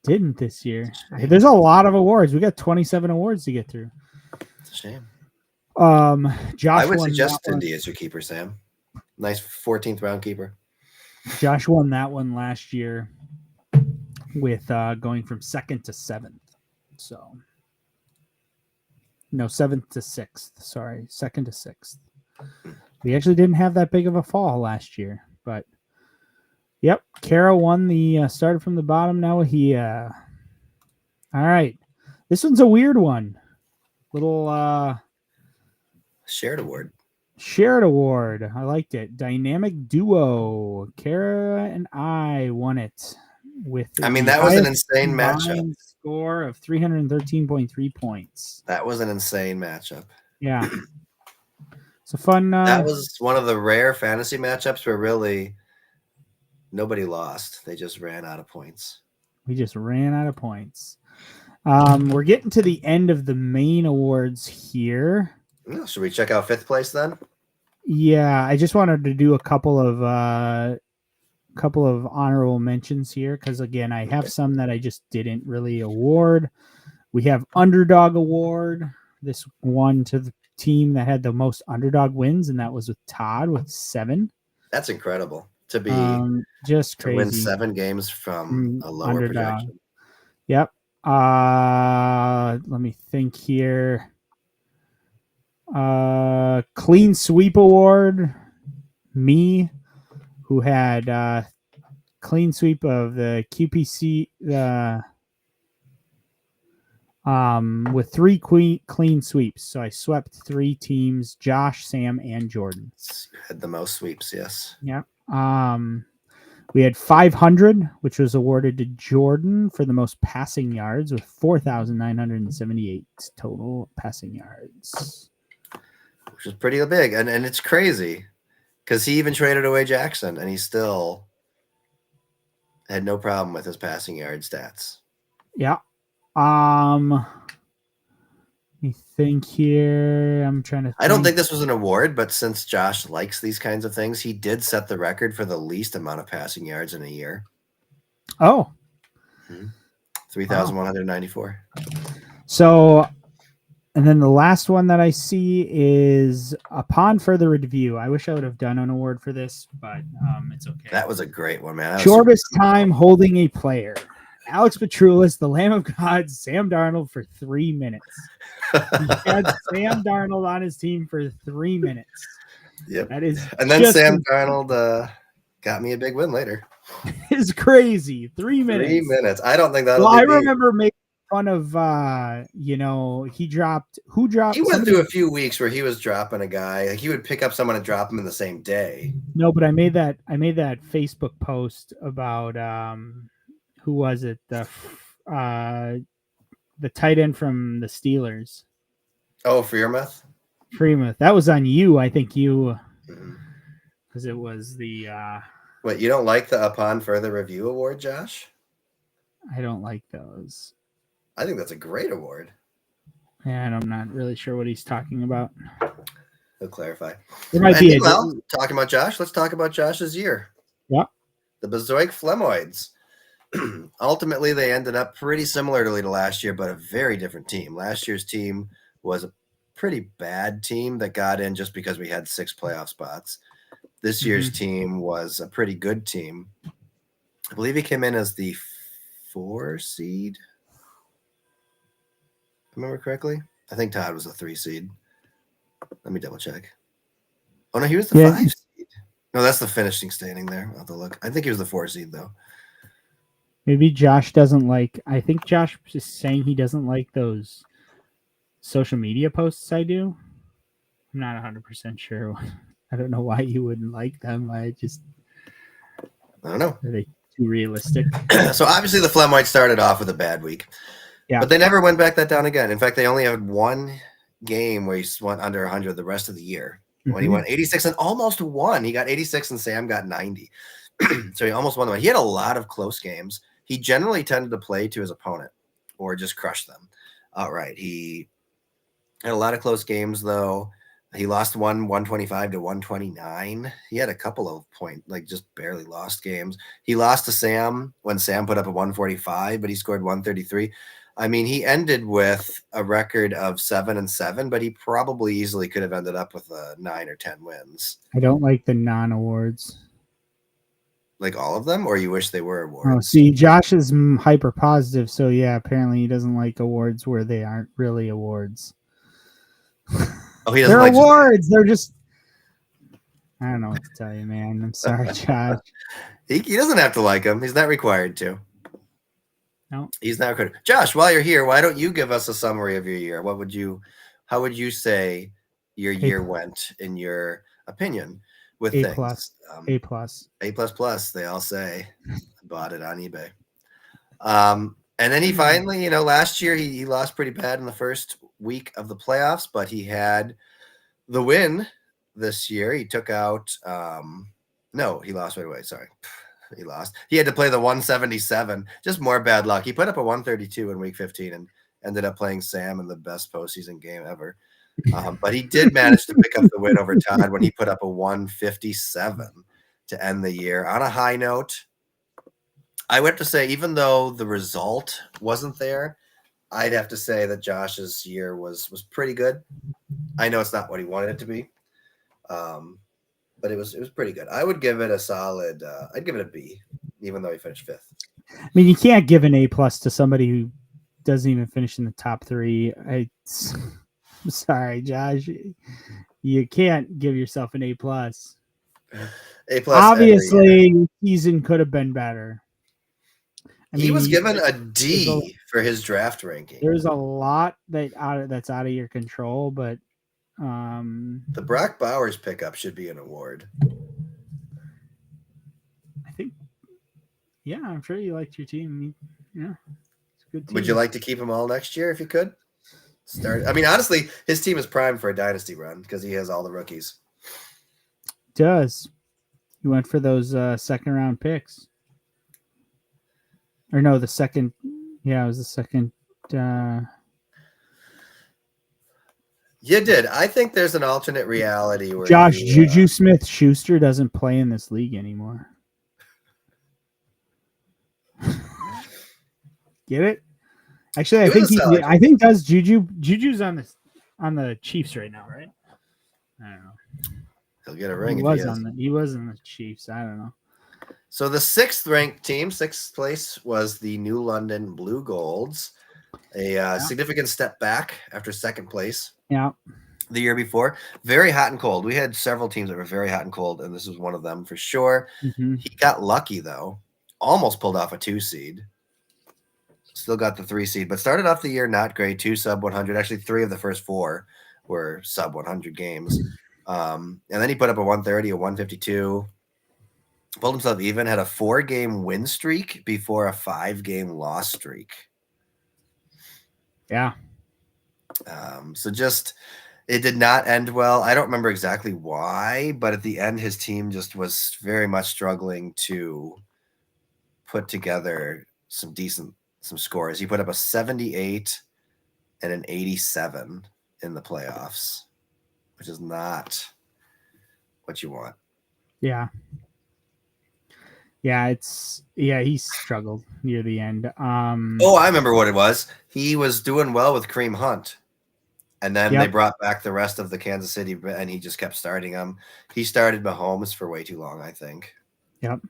didn't this year. There's a lot of awards. We got 27 awards to get through. It's a shame. Josh, I would suggest Indy as your keeper, Sam. Nice 14th round keeper. Josh won that one last year with going from 2nd to 7th. So no, 7th to 6th. Sorry, 2nd to 6th. We actually didn't have that big of a fall last year, but yep, Kara won the started from the bottom. Now he all right. This one's a weird one. Little shared award. Shared award. I liked it. Dynamic duo. Kara and I won it with that was an insane matchup. Score of 313.3 points. That was an insane matchup. Yeah. It's a fun that was one of the rare fantasy matchups where really nobody lost. They just ran out of points. We just ran out of points. We're getting to the end of the main awards here. Should we check out 5th place then? Yeah, I just wanted to do a couple of honorable mentions here because again, I have some that I just didn't really award. We have Underdog Award. This won to the team that had the most underdog wins, and that was with Todd with 7. That's incredible to be just crazy. To win 7 games from a lower underdog. projection. Yep. Let me think here. Clean Sweep Award. Me, who had clean sweep of the QPC with 3 clean sweeps. So I swept 3 teams, Josh, Sam, and Jordan. Had the most sweeps, yes. Yeah. We had 500, which was awarded to Jordan for the most passing yards with 4,978 total passing yards. Which is pretty big. And it's crazy because he even traded away Jackson and he still had no problem with his passing yard stats. Yeah. Let me think here. I'm trying to think. I don't think this was an award, but since Josh likes these kinds of things, he did set the record for the least amount of passing yards in a year. Oh. 3,194. So, and then the last one that I see is upon further review. I wish I would have done an award for this, but it's okay. That was a great one, man. Shortest time holding a player. Alex Petroulis, the Lamb of God, Sam Darnold for 3 minutes. He had Sam Darnold on his team for 3 minutes. Yep. That is, and then Sam Darnold got me a big win later. It's crazy. 3 minutes. 3 minutes. I don't think that'll. Well, I remember making fun of, he dropped. Who dropped? He went through a few weeks where he was dropping a guy. Like he would pick up someone and drop him in the same day. No, but I made that Facebook post about who was it? The tight end from the Steelers. Oh, Freiermuth? Freemuth. That was on you. I think you, Mhm. because it was the. What, you don't like the Upon Further Review award, Josh? I don't like those. I think that's a great award. And I'm not really sure what he's talking about. He'll clarify. There might And be meanwhile, talking about Josh, let's talk about Josh's year. Yeah. The Bezoik Flemoids. Ultimately, they ended up pretty similarly to last year, but a very different team. Last year's team was a pretty bad team that got in just because we had 6 playoff spots. This year's team was a pretty good team. I believe he came in as the 4 seed. Remember correctly? I think Todd was a 3 seed. Let me double check. Oh no, he was the 5 seed. No, that's the finishing standing there. I'll have to look. I think he was the 4 seed though. Maybe Josh doesn't like. I think Josh is saying he doesn't like those social media posts I do. I'm not 100% sure. I don't know why you wouldn't like them. I don't know. Are they too realistic? So obviously the Flemoids started off with a bad week. Yeah. But they never went back that down again. In fact, they only had 1 game where he went under 100 the rest of the year. When he went 86 and almost won. He got 86 and Sam got 90. So he almost won the one. He had a lot of close games. He generally tended to play to his opponent or just crush them outright. He had a lot of close games, though. He lost one 125 to 129. He had a couple of just barely lost games. He lost to Sam when Sam put up a 145, but he scored 133. I mean, he ended with a record of 7-7, but he probably easily could have ended up with 9 or 10 wins. I don't like the non-awards. Like all of them, or you wish they were awards? Oh, see, Josh is hyper positive, so yeah, apparently he doesn't like awards where they aren't really awards. Oh, he doesn't They're like awards. They're just. I don't know what to tell you, man. I'm sorry, Josh. He doesn't have to like them. He's not required to. No, he's not required. Josh, while you're here, why don't you give us a summary of your year? How would you say your year went in your opinion? With A things. plus. A++. They all say. I bought it on eBay. And then he finally, last year he lost pretty bad in the first week of the playoffs, but he had the win this year. He took out no, he lost right away. Sorry. He lost. He had to play the 177. Just more bad luck. He put up a 132 in week 15 and ended up playing Sam in the best postseason game ever. But he did manage to pick up the win over Todd when he put up a 157 to end the year on a high note. I would have to say, even though the result wasn't there, I'd have to say that Josh's year was pretty good. I know it's not what he wanted it to be, but it was pretty good. I would give it a solid. I'd give it a B, even though he finished 5th. I mean, you can't give an A+ to somebody who doesn't even finish in the top 3. I'm sorry, Josh. You can't give yourself an A+. A+. Obviously, the season could have been better. He was given a D for his draft ranking. There's a lot that's out of your control, but the Brock Bowers pickup should be an award. I think, yeah, I'm sure you liked your team. Yeah, it's a good team. Would you like to keep them all next year if you could? I mean, honestly, his team is primed for a dynasty run because he has all the rookies. Does. You went for those second round picks. Or no, the second. Yeah, it was the second. You did. I think there's an alternate reality where Josh Juju Smith-Schuster doesn't play in this league anymore. Get it? Actually, I think does Juju's on the Chiefs right now, right? I don't know. He'll get a ring. He was on the Chiefs. I don't know. So the 6th ranked team, 6th place, was the New London Blue Golds, a significant step back after 2nd place. Yeah. The year before, very hot and cold. We had several teams that were very hot and cold, and this was one of them for sure. Mm-hmm. He got lucky though, almost pulled off a 2 seed. Still got the 3 seed, but started off the year not great. 2 sub 100. Actually, 3 of the first 4 were sub 100 games. And then he put up a 130, a 152. Pulled himself even, had a 4-game win streak before a 5-game loss streak. Yeah. So just, It did not end well. I don't remember exactly why, but at the end, his team just was very much struggling to put together some scores. He put up a 78 and an 87 in the playoffs, which is not what you want. Yeah. He struggled near the end. Oh, I remember what it was. He was doing well with Kareem Hunt. And then they brought back the rest of the Kansas City, and he just kept starting them. He started Mahomes for way too long, I think. Yep.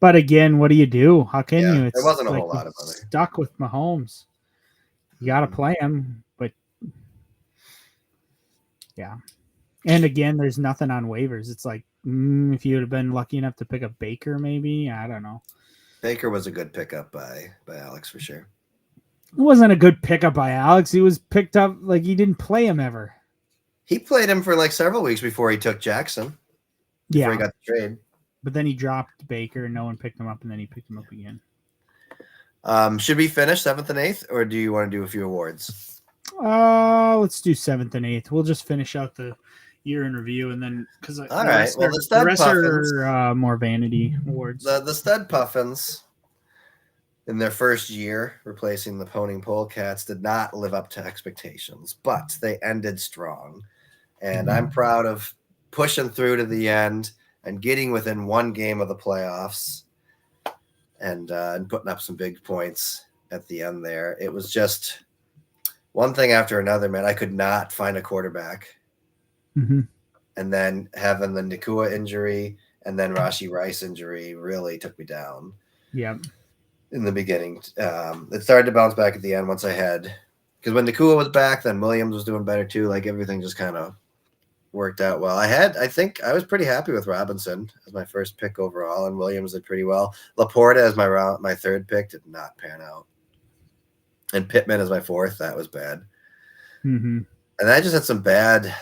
But again, what do you do? How can you? It's there wasn't a whole lot of other. Stuck with Mahomes. You got to play him, but yeah. And again, there's nothing on waivers. It's like if you would have been lucky enough to pick up Baker, maybe, I don't know. Baker was a good pickup by Alex for sure. It wasn't a good pickup by Alex. He was picked up like he didn't play him ever. He played him for like several weeks before he took Jackson. Before he got the trade. But then he dropped Baker and no one picked him up, and then he picked him up again. Should we finish 7th and 8th, or do you want to do a few awards? Let's do 7th and 8th. We'll just finish out the year in review, and then because all right, well, the rest are more vanity awards. The Stud Puffins, in their first year replacing the Pony Polecats, did not live up to expectations, but they ended strong, and I'm proud of pushing through to the end and getting within one game of the playoffs, and putting up some big points at the end there. It was just one thing after another, man. I could not find a quarterback. Mm-hmm. And then having the Nakua injury and then Rashee Rice injury really took me down. Yeah. In the beginning. It started to bounce back at the end once I had – because when Nakua was back, then Williams was doing better too. Like everything just kind of worked out well. I think I was pretty happy with Robinson as my first pick overall, and Williams did pretty well. Laporta as my third pick did not pan out. And Pittman as my fourth, that was bad. Mm-hmm. And I just had some bad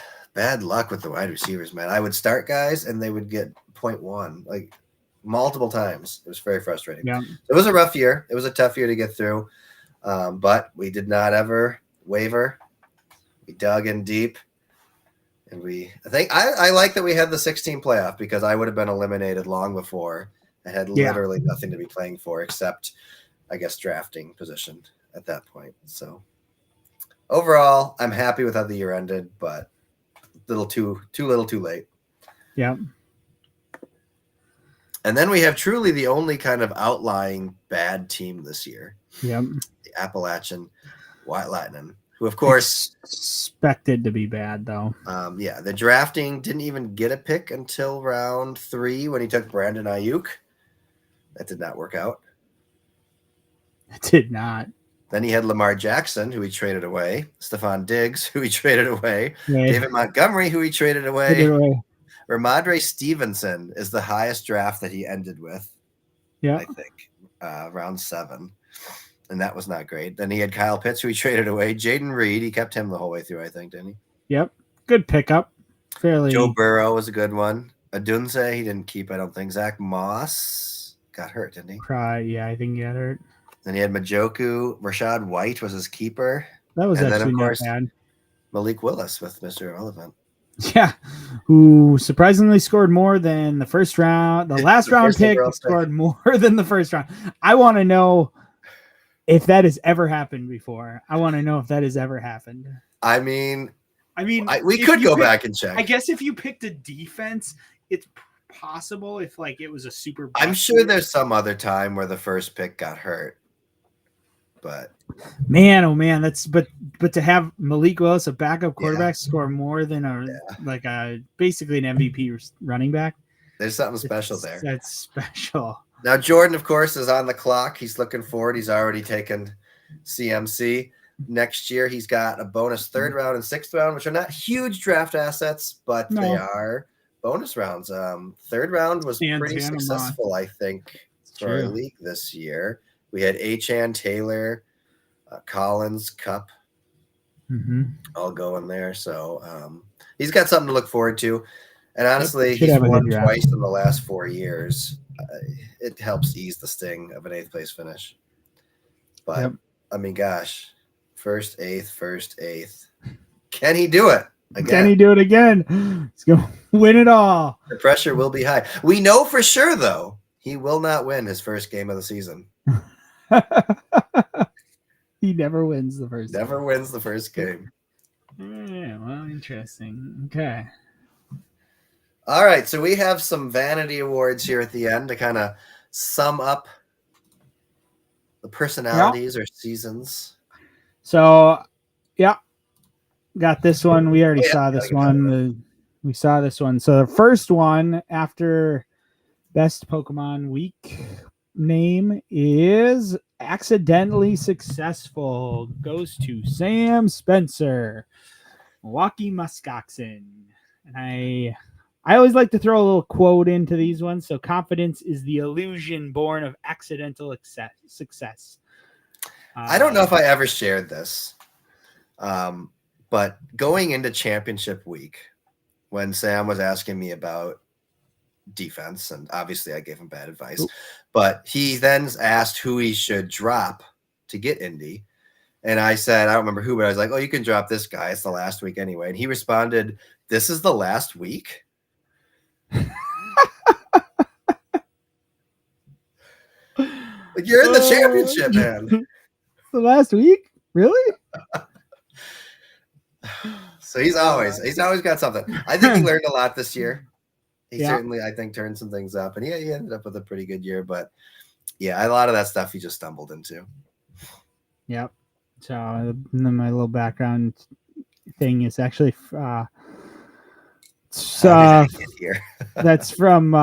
luck with the wide receivers, man. I would start guys and they would get 0.1 like multiple times. It was very frustrating. Yeah. It was a rough year. It was a tough year to get through. But we did not ever waver. We dug in deep. And I like that we had the 16 playoff, because I would have been eliminated long before. I had literally nothing to be playing for except, I guess, drafting position at that point. So overall, I'm happy with how the year ended, but too little too late. Yeah. And then we have truly the only kind of outlying bad team this year. Yep. The Appalachian White Lightning, who of course expected to be bad though. The drafting didn't even get a pick until round 3 when he took Brandon Ayuk. That did not work out. It did not. Then he had Lamar Jackson, who he traded away. Stephon Diggs, who he traded away. Yeah. David Montgomery, who he traded away. Ramondre Stevenson is the highest draft that he ended with. Yeah. I think. Round 7. And that was not great. Then he had Kyle Pitts, who he traded away. Jaden Reed, he kept him the whole way through, I think, didn't he? Yep. Good pickup. Fairly. Joe Burrow was a good one. Adunze, he didn't keep, I don't think. Zach Moss got hurt, didn't he? Yeah, I think he got hurt. Then he had Majoku. Rashad White was his keeper. That was and actually then, of course, not bad. Malik Willis with Mr. Irrelevant. Yeah, who surprisingly scored more than the first round. The last round pick scored more than the first round. I want to know if that has ever happened before. I want to know if that has ever happened. I mean, we if could go back and check. I guess if you picked a defense, it's possible if like it was a super. I'm sure there's some other time where the first pick got hurt. But man, oh man, but to have Malik Willis, a backup quarterback, score more than basically an MVP running back. There's something special there. That's special. Now Jordan, of course, is on the clock. He's looking forward. He's already taken CMC. Next year, he's got a bonus 3rd round and 6th round, which are not huge draft assets, but they are bonus rounds. 3rd round was pretty successful, I think, for our league this year. We had Achan, Taylor, Collins, Cup, all going there. So he's got something to look forward to. And honestly, he's won twice in the last 4 years. It helps ease the sting of an 8th place finish. But, I mean, gosh, first, 8th. Can he do it again? Can he do it again? He's going to win it all. The pressure will be high. We know for sure, though, he will not win his first game of the season. He never wins the first Never game. wins the first game. Yeah, well, interesting. Okay. All right, so we have some vanity awards here at the end to kind of sum up the personalities or seasons. So, yeah, got this one. We already saw gotta this get that one. We saw this one. So the first one after best Pokemon week name is accidentally successful. Goes to Sam Spencer, Milwaukee Muskoxen. And I always like to throw a little quote into these ones. So confidence is the illusion born of accidental success. I don't know if I ever shared this, but going into championship week, when Sam was asking me about defense, and obviously I gave him bad advice, but he then asked who he should drop to get Indy. And I said, I don't remember who, but I was like, oh, you can drop this guy. It's the last week anyway. And he responded, this is the last week? Like, you're in the championship, man. The last week? Really? So he's always got something. I think he learned a lot this year. He certainly, I think, turned some things up, and he ended up with a pretty good year. But yeah, a lot of that stuff he just stumbled into. Yep. So my little background thing is actually that's from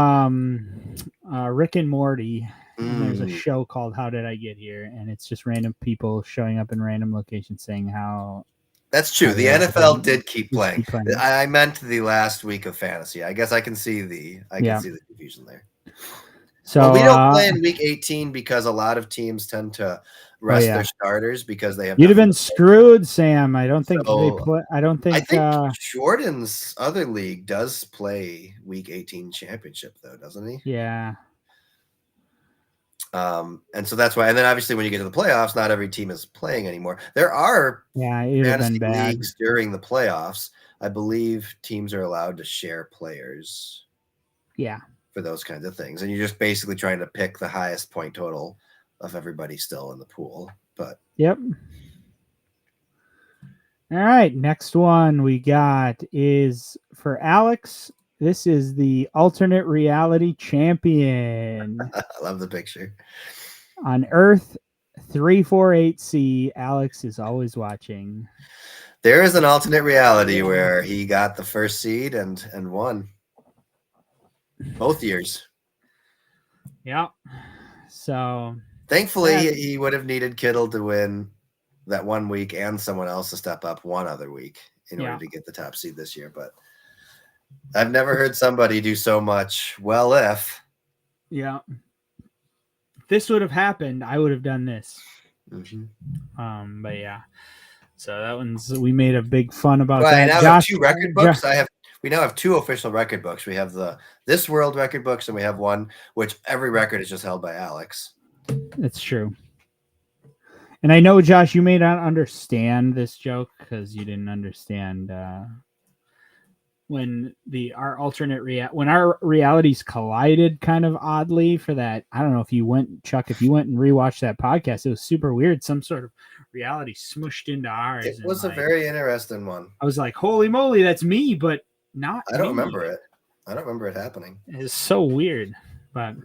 Rick and Morty. And there's a show called How Did I Get Here? And it's just random people showing up in random locations saying how. That's true. The NFL did keep playing. I meant the last week of fantasy. I guess I can see the confusion there. So we don't play in week 18 because a lot of teams tend to rest their starters because they have. You'd have been screwed, Sam. I don't think they play. I think Jordan's other league does play week 18 championship though, doesn't he? Yeah. And so that's why. And then obviously when you get to the playoffs, not every team is playing anymore. There are fantasy leagues during the playoffs. I believe teams are allowed to share players. Yeah. For those kinds of things. And you're just basically trying to pick the highest point total of everybody still in the pool. But yep. All right. Next one we got is for Alex. This is the alternate reality champion. I love the picture. On Earth 348C, Alex is always watching. There is an alternate reality where he got the first seed and won. Both years. Yeah. So thankfully he would have needed Kittle to win that 1 week and someone else to step up one other week in order to get the top seed this year. But I've never heard somebody do so much. Well, if this would have happened, I would have done this. Mm-hmm. But yeah. So that one's we made a big fun about that. Now I have 2 record books. We now have 2 official record books. We have the This World record books, and we have one which every record is just held by Alex. It's true. And I know, Josh, you may not understand this joke because you didn't understand when our realities collided kind of oddly for that. I don't know if you went, Chuck, if you went and rewatched that podcast, it was super weird. Some sort of reality smushed into ours. It was a very interesting one. I was like, holy moly, that's me, but not I don't remember it. I don't remember it happening. It's so weird. But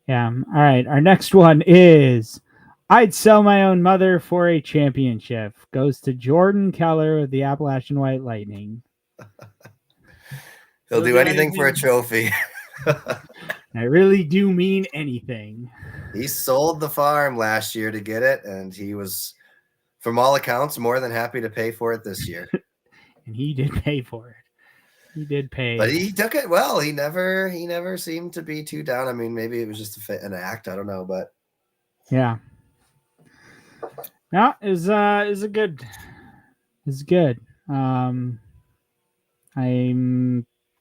yeah. All right. Our next one is I'd sell my own mother for a championship. Goes to Jordan Keller of the Appalachian White Lightning. He'll do anything for a trophy. I really do mean anything. He sold the farm last year to get it, and he was, from all accounts, more than happy to pay for it this year. And he did pay for it. He did pay. But he took it well. He never seemed to be too down. I mean, maybe it was just an act. I don't know, but yeah. No, is good. It's good.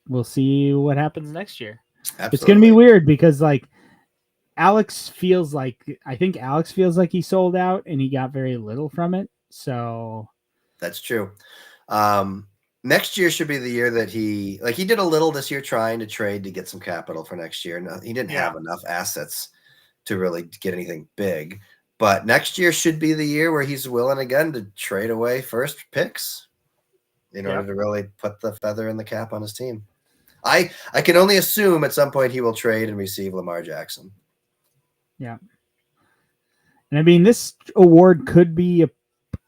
We'll see what happens next year. Absolutely. It's gonna be weird because I think Alex feels like he sold out and he got very little from it. So that's true. Next year should be the year that he did a little this year trying to trade to get some capital for next year. No, he didn't have enough assets to really get anything big. But next year should be the year where he's willing again to trade away first picks in order to really put the feather in the cap on his team. I can only assume at some point he will trade and receive Lamar Jackson. Yeah. And I mean, this award could be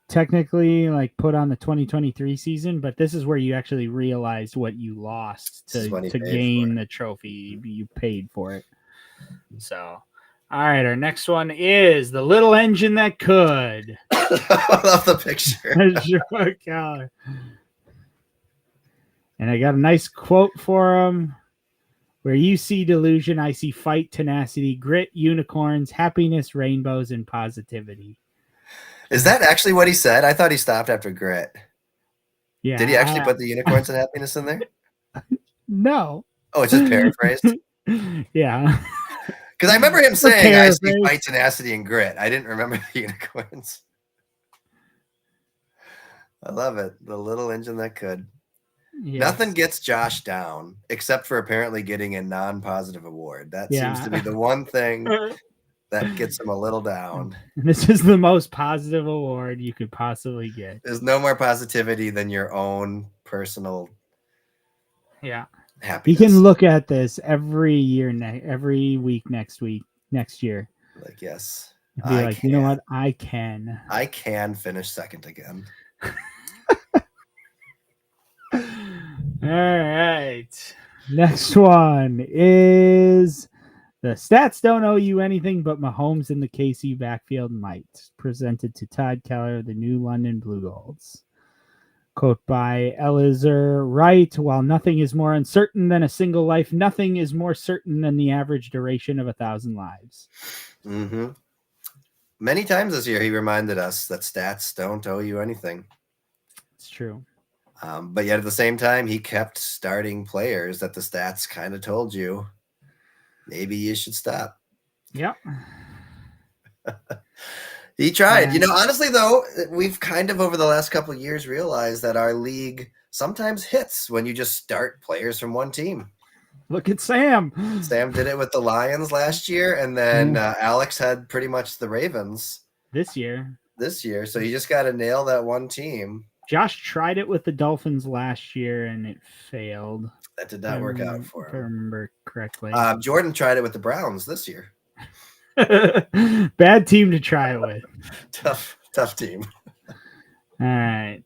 technically like put on the 2023 season, but this is where you actually realized what you lost to gain the trophy. You paid for it. So, all right, our next one is the little engine that could. I love the picture. And I got a nice quote for him. Where you see delusion, I see fight, tenacity, grit, unicorns, happiness, rainbows, and positivity. Is that actually what he said? I thought he stopped after grit. Yeah. Did he actually put the unicorns and happiness in there? No. Oh, it's just paraphrased? Yeah. Because I remember him saying, I see fight, tenacity, and grit. I didn't remember the unicorns. I love it. The little engine that could. Yes. Nothing gets Josh down except for apparently getting a non-positive award. That seems to be the one thing that gets him a little down. This is the most positive award you could possibly get. There's no more positivity than your own personal happiness. You can look at this every year, every week next year. Like, yes. Be like, you know what? I can finish second again. All right. Next one is the stats don't owe you anything, but Mahomes in the KC backfield might. Presented to Todd Keller, the New London Blue Golds. Quote by Eliezer Wright: while nothing is more uncertain than a single life, nothing is more certain than the average duration of 1,000 lives. Mm-hmm. Many times this year, he reminded us that stats don't owe you anything. It's true. But yet at the same time, he kept starting players that the stats kind of told you maybe you should stop. Yeah. He tried. You know, honestly, though, we've kind of over the last couple of years realized that our league sometimes hits when you just start players from one team. Look at Sam. Sam did it with the Lions last year, and then Alex had pretty much the Ravens this year. So you just got to nail that one team. Josh tried it with the Dolphins last year, and it failed. That did not work out for him. If I remember correctly. Jordan tried it with the Browns this year. Bad team to try it with. Tough team. All right.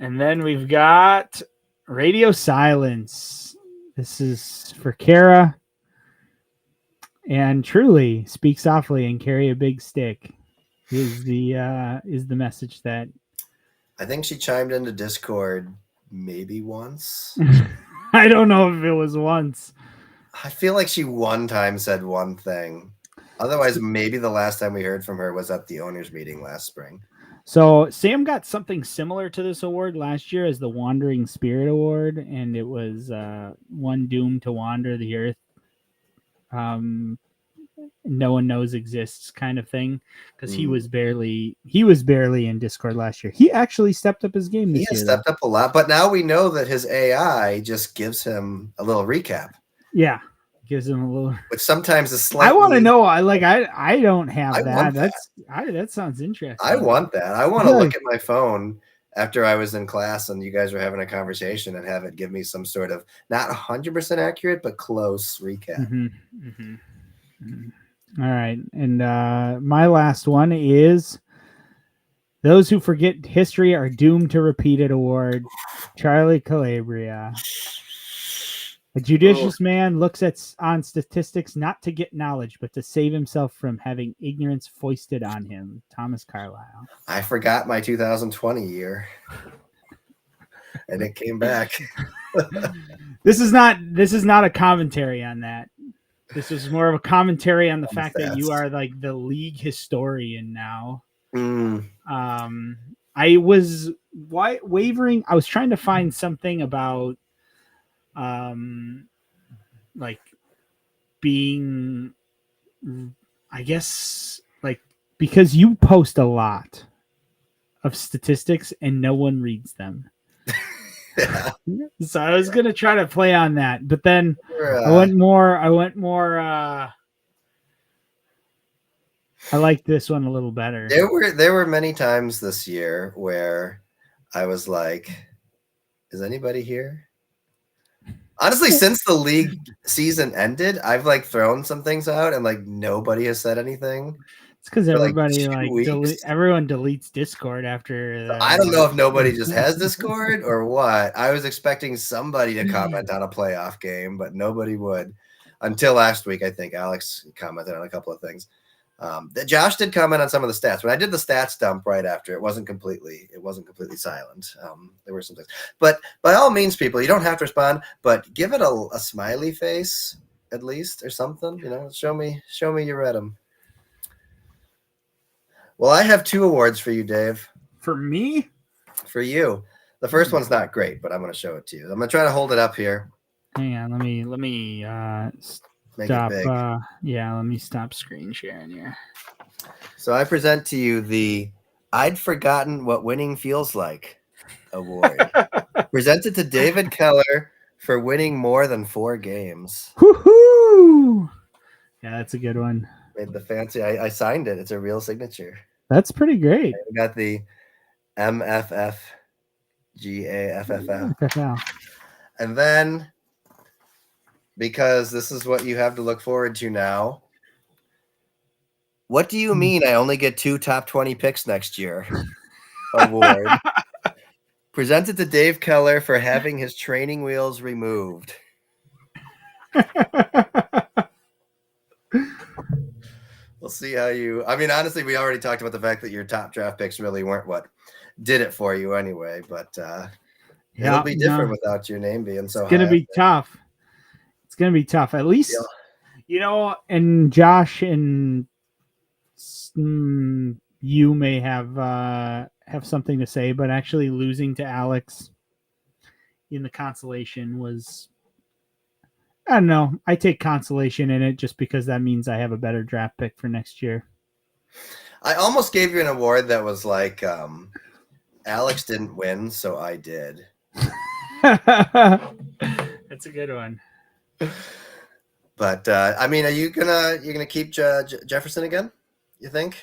And then we've got Radio Silence. This is for Kara. And truly, speak softly and carry a big stick is the message that I think she chimed into Discord maybe once. I don't know if it was once. I feel like she one time said one thing. Otherwise, maybe the last time we heard from her was at the owners meeting last spring. So Sam got something similar to this award last year as the Wandering Spirit Award, and it was one doomed to wander the earth. No one knows exists kind of thing, because he was barely in Discord last year. He actually stepped up his game this year. He has stepped up a lot, but now we know that his AI just gives him a little recap. Yeah, gives him a little. Which sometimes is slightly. I want to know. I don't have that. That sounds interesting. I want that. I want to look at my phone after I was in class and you guys were having a conversation and have it give me some sort of not 100% accurate but close recap. Mm-hmm. Mm-hmm. Mm-hmm. All right. And my last one is Those Who Forget History Are Doomed to Repeat It Award. Charlie Calabria. A judicious man looks on statistics not to get knowledge, but to save himself from having ignorance foisted on him. Thomas Carlyle. I forgot my 2020 year. And it came back. This is not a commentary on that. This is more of a commentary on the fact that you are like the league historian now. I was wavering. I was trying to find something about like being, I guess, like, because you post a lot of statistics and no one reads them. Yeah. So I was gonna try to play on that, but then We're, I went more. I like this one a little better. there were many times this year where I was like, is anybody here? Honestly, since the league season ended, I've like thrown some things out and like nobody has said anything. It's because for, everybody 2 weeks. everyone deletes Discord after. I don't know if nobody just has Discord or what. I was expecting somebody to comment on a playoff game, but nobody would until last week. I think Alex commented on a couple of things. Josh did comment on some of the stats. When I did the stats dump right after, it wasn't completely silent. There were some things, but by all means, people, you don't have to respond, but give it a smiley face at least or something. Show me you read them. Well, I have 2 awards for you, Dave. For me? For you. The first one's not great, but I'm going to show it to you. I'm going to try to hold it up here. Hang on, let me Make stop. it big. Let me stop screen sharing here. So I present to you the I'd Forgotten What Winning Feels Like award. Presented to David Keller for winning more than 4 games. Woohoo! Yeah, that's a good one. Made the fancy. I signed it. It's a real signature. That's pretty great. I got the MFFGA FFF. And then, because this is what you have to look forward to now, what do you mean I only get 2 top 20 picks next year? Award. Presented to Dave Keller for having his training wheels removed. We'll see how you. I mean, honestly, we already talked about the fact that your top draft picks really weren't what did it for you anyway. But it'll be different without your name being so high. It's gonna be tough. It's gonna be tough. At least, and Josh and you may have something to say, but actually losing to Alex in the consolation was. I don't know. I take consolation in it just because that means I have a better draft pick for next year. I almost gave you an award that was like, Alex didn't win, so I did. That's a good one. But I mean, you're gonna keep Jefferson again? You think?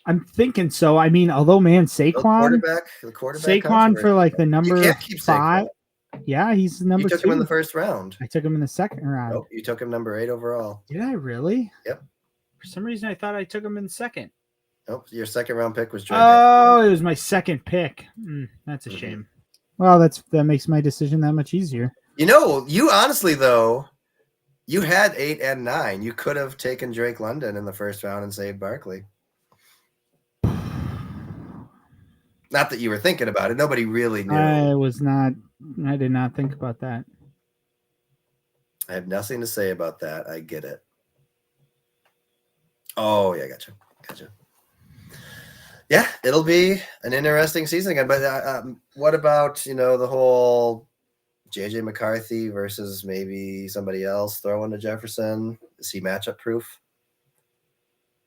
I'm thinking so. I mean, although Saquon, the quarterback, Saquon for like the number 5. Saquon. Yeah, he's the number 2. You took him in the first round. I took him in the second round. Nope, you took him number 8 overall. Did I really? Yep. For some reason, I thought I took him in the second. Nope, your second round pick was Drake. Oh, it was my second pick. That's a shame. Well, that makes my decision that much easier. You honestly though, you had 8 and 9. You could have taken Drake London in the first round and saved Barkley. Not that you were thinking about it. Nobody really knew. I did not think about that. I have nothing to say about that. I get it. Oh, yeah, gotcha. Yeah, it'll be an interesting season again. But what about, the whole J.J. McCarthy versus maybe somebody else throwing to Jefferson? Is he matchup proof?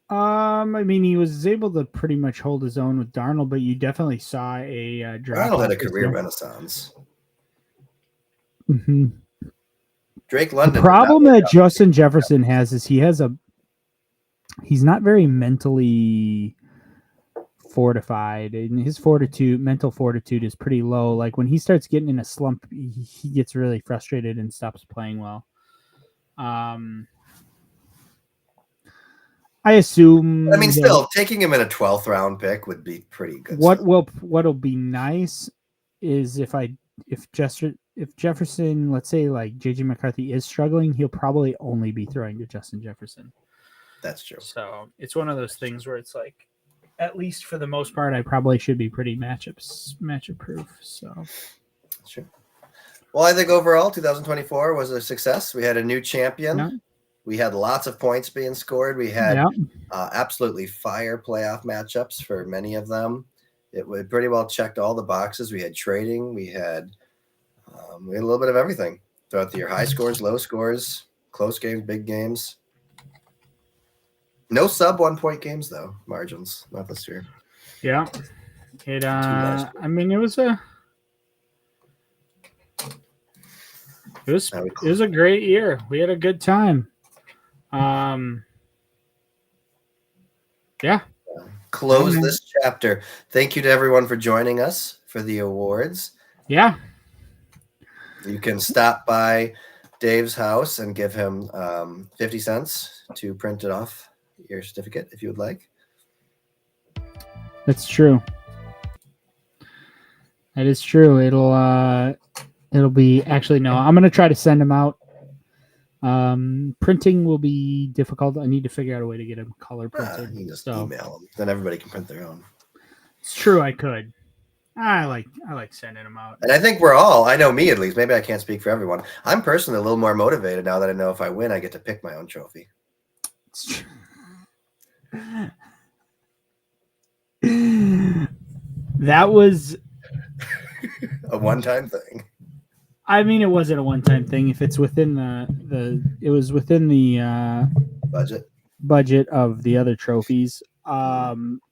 I mean, he was able to pretty much hold his own with Darnold, but you definitely saw a draft. Darnold had a career renaissance. Mm-hmm. Drake London. The problem that Justin Jefferson has is he's not very mentally fortified, and his mental fortitude is pretty low. Like when he starts getting in a slump, he gets really frustrated and stops playing well. I assume. I mean, still taking him in a 12th round pick would be pretty good. What'll be nice is if Jefferson, let's say like JJ McCarthy is struggling, he'll probably only be throwing to Justin Jefferson. That's true. So it's one of those things where it's like, at least for the most part, I probably should be pretty matchup proof. So sure. Well, I think overall 2024 was a success. We had a new champion. Yeah. We had lots of points being scored. We had absolutely fire playoff matchups for many of them. It pretty well checked all the boxes. We had trading. We had a little bit of everything throughout the year. High scores, low scores, close games, big games. No sub 1 point games, though. Margins, not this year. Yeah. It I mean it was a great year. We had a good time. Yeah. Close this chapter. Thank you to everyone for joining us for the awards. Yeah. You can stop by Dave's house and give him 50 cents to print it off your certificate if you would like. That's true. That is true. It'll be actually no. I'm gonna try to send them out. Printing will be difficult. I need to figure out a way to get them color printed. You just email them. Then everybody can print their own. It's true. I could. I like sending them out. And I think we're all. I know me at least. Maybe I can't speak for everyone. I'm personally a little more motivated now that I know if I win, I get to pick my own trophy. It's true. That was a one-time thing. I mean, it wasn't a one-time thing. If it's within it was within the budget of the other trophies.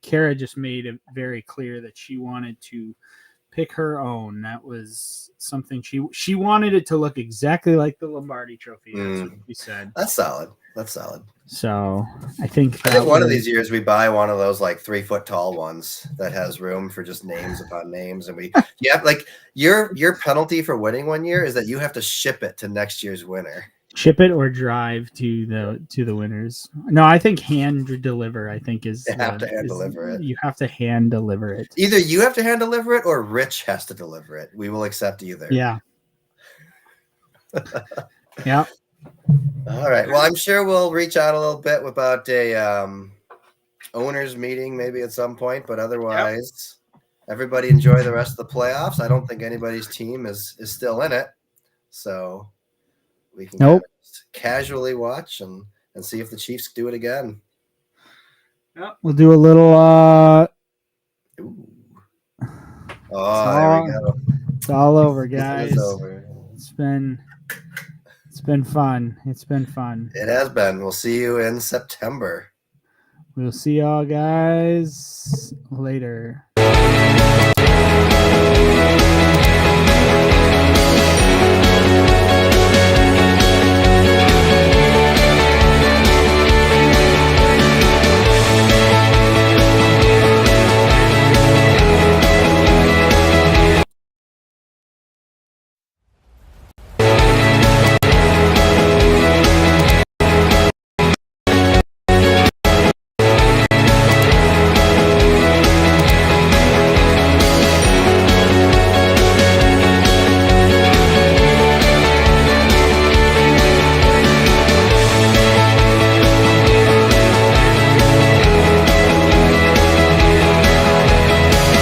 Kara just made it very clear that she wanted to pick her own. That was something she wanted it to look exactly like the Lombardi Trophy. That's what we said. That's solid. So I think one of these years we buy one of those like 3 foot tall ones that has room for just names upon names, and like your penalty for winning one year is that you have to ship it to next year's winner. Ship it or drive to the winners. No, I think hand deliver. I think is you have to hand deliver it. You have to hand deliver it. Either you have to hand deliver it or Rich has to deliver it. We will accept either. Yeah. Yeah. All right. Well, I'm sure we'll reach out a little bit about a owners meeting maybe at some point, but otherwise, everybody enjoy the rest of the playoffs. I don't think anybody's team is still in it, so we can kind of casually watch and see if the Chiefs do it again. Yep. We'll do a little. Ooh. There we go. It's all over, guys. It's over. It's been fun. It's been fun. It has been. We'll see you in September. We'll see y'all guys later.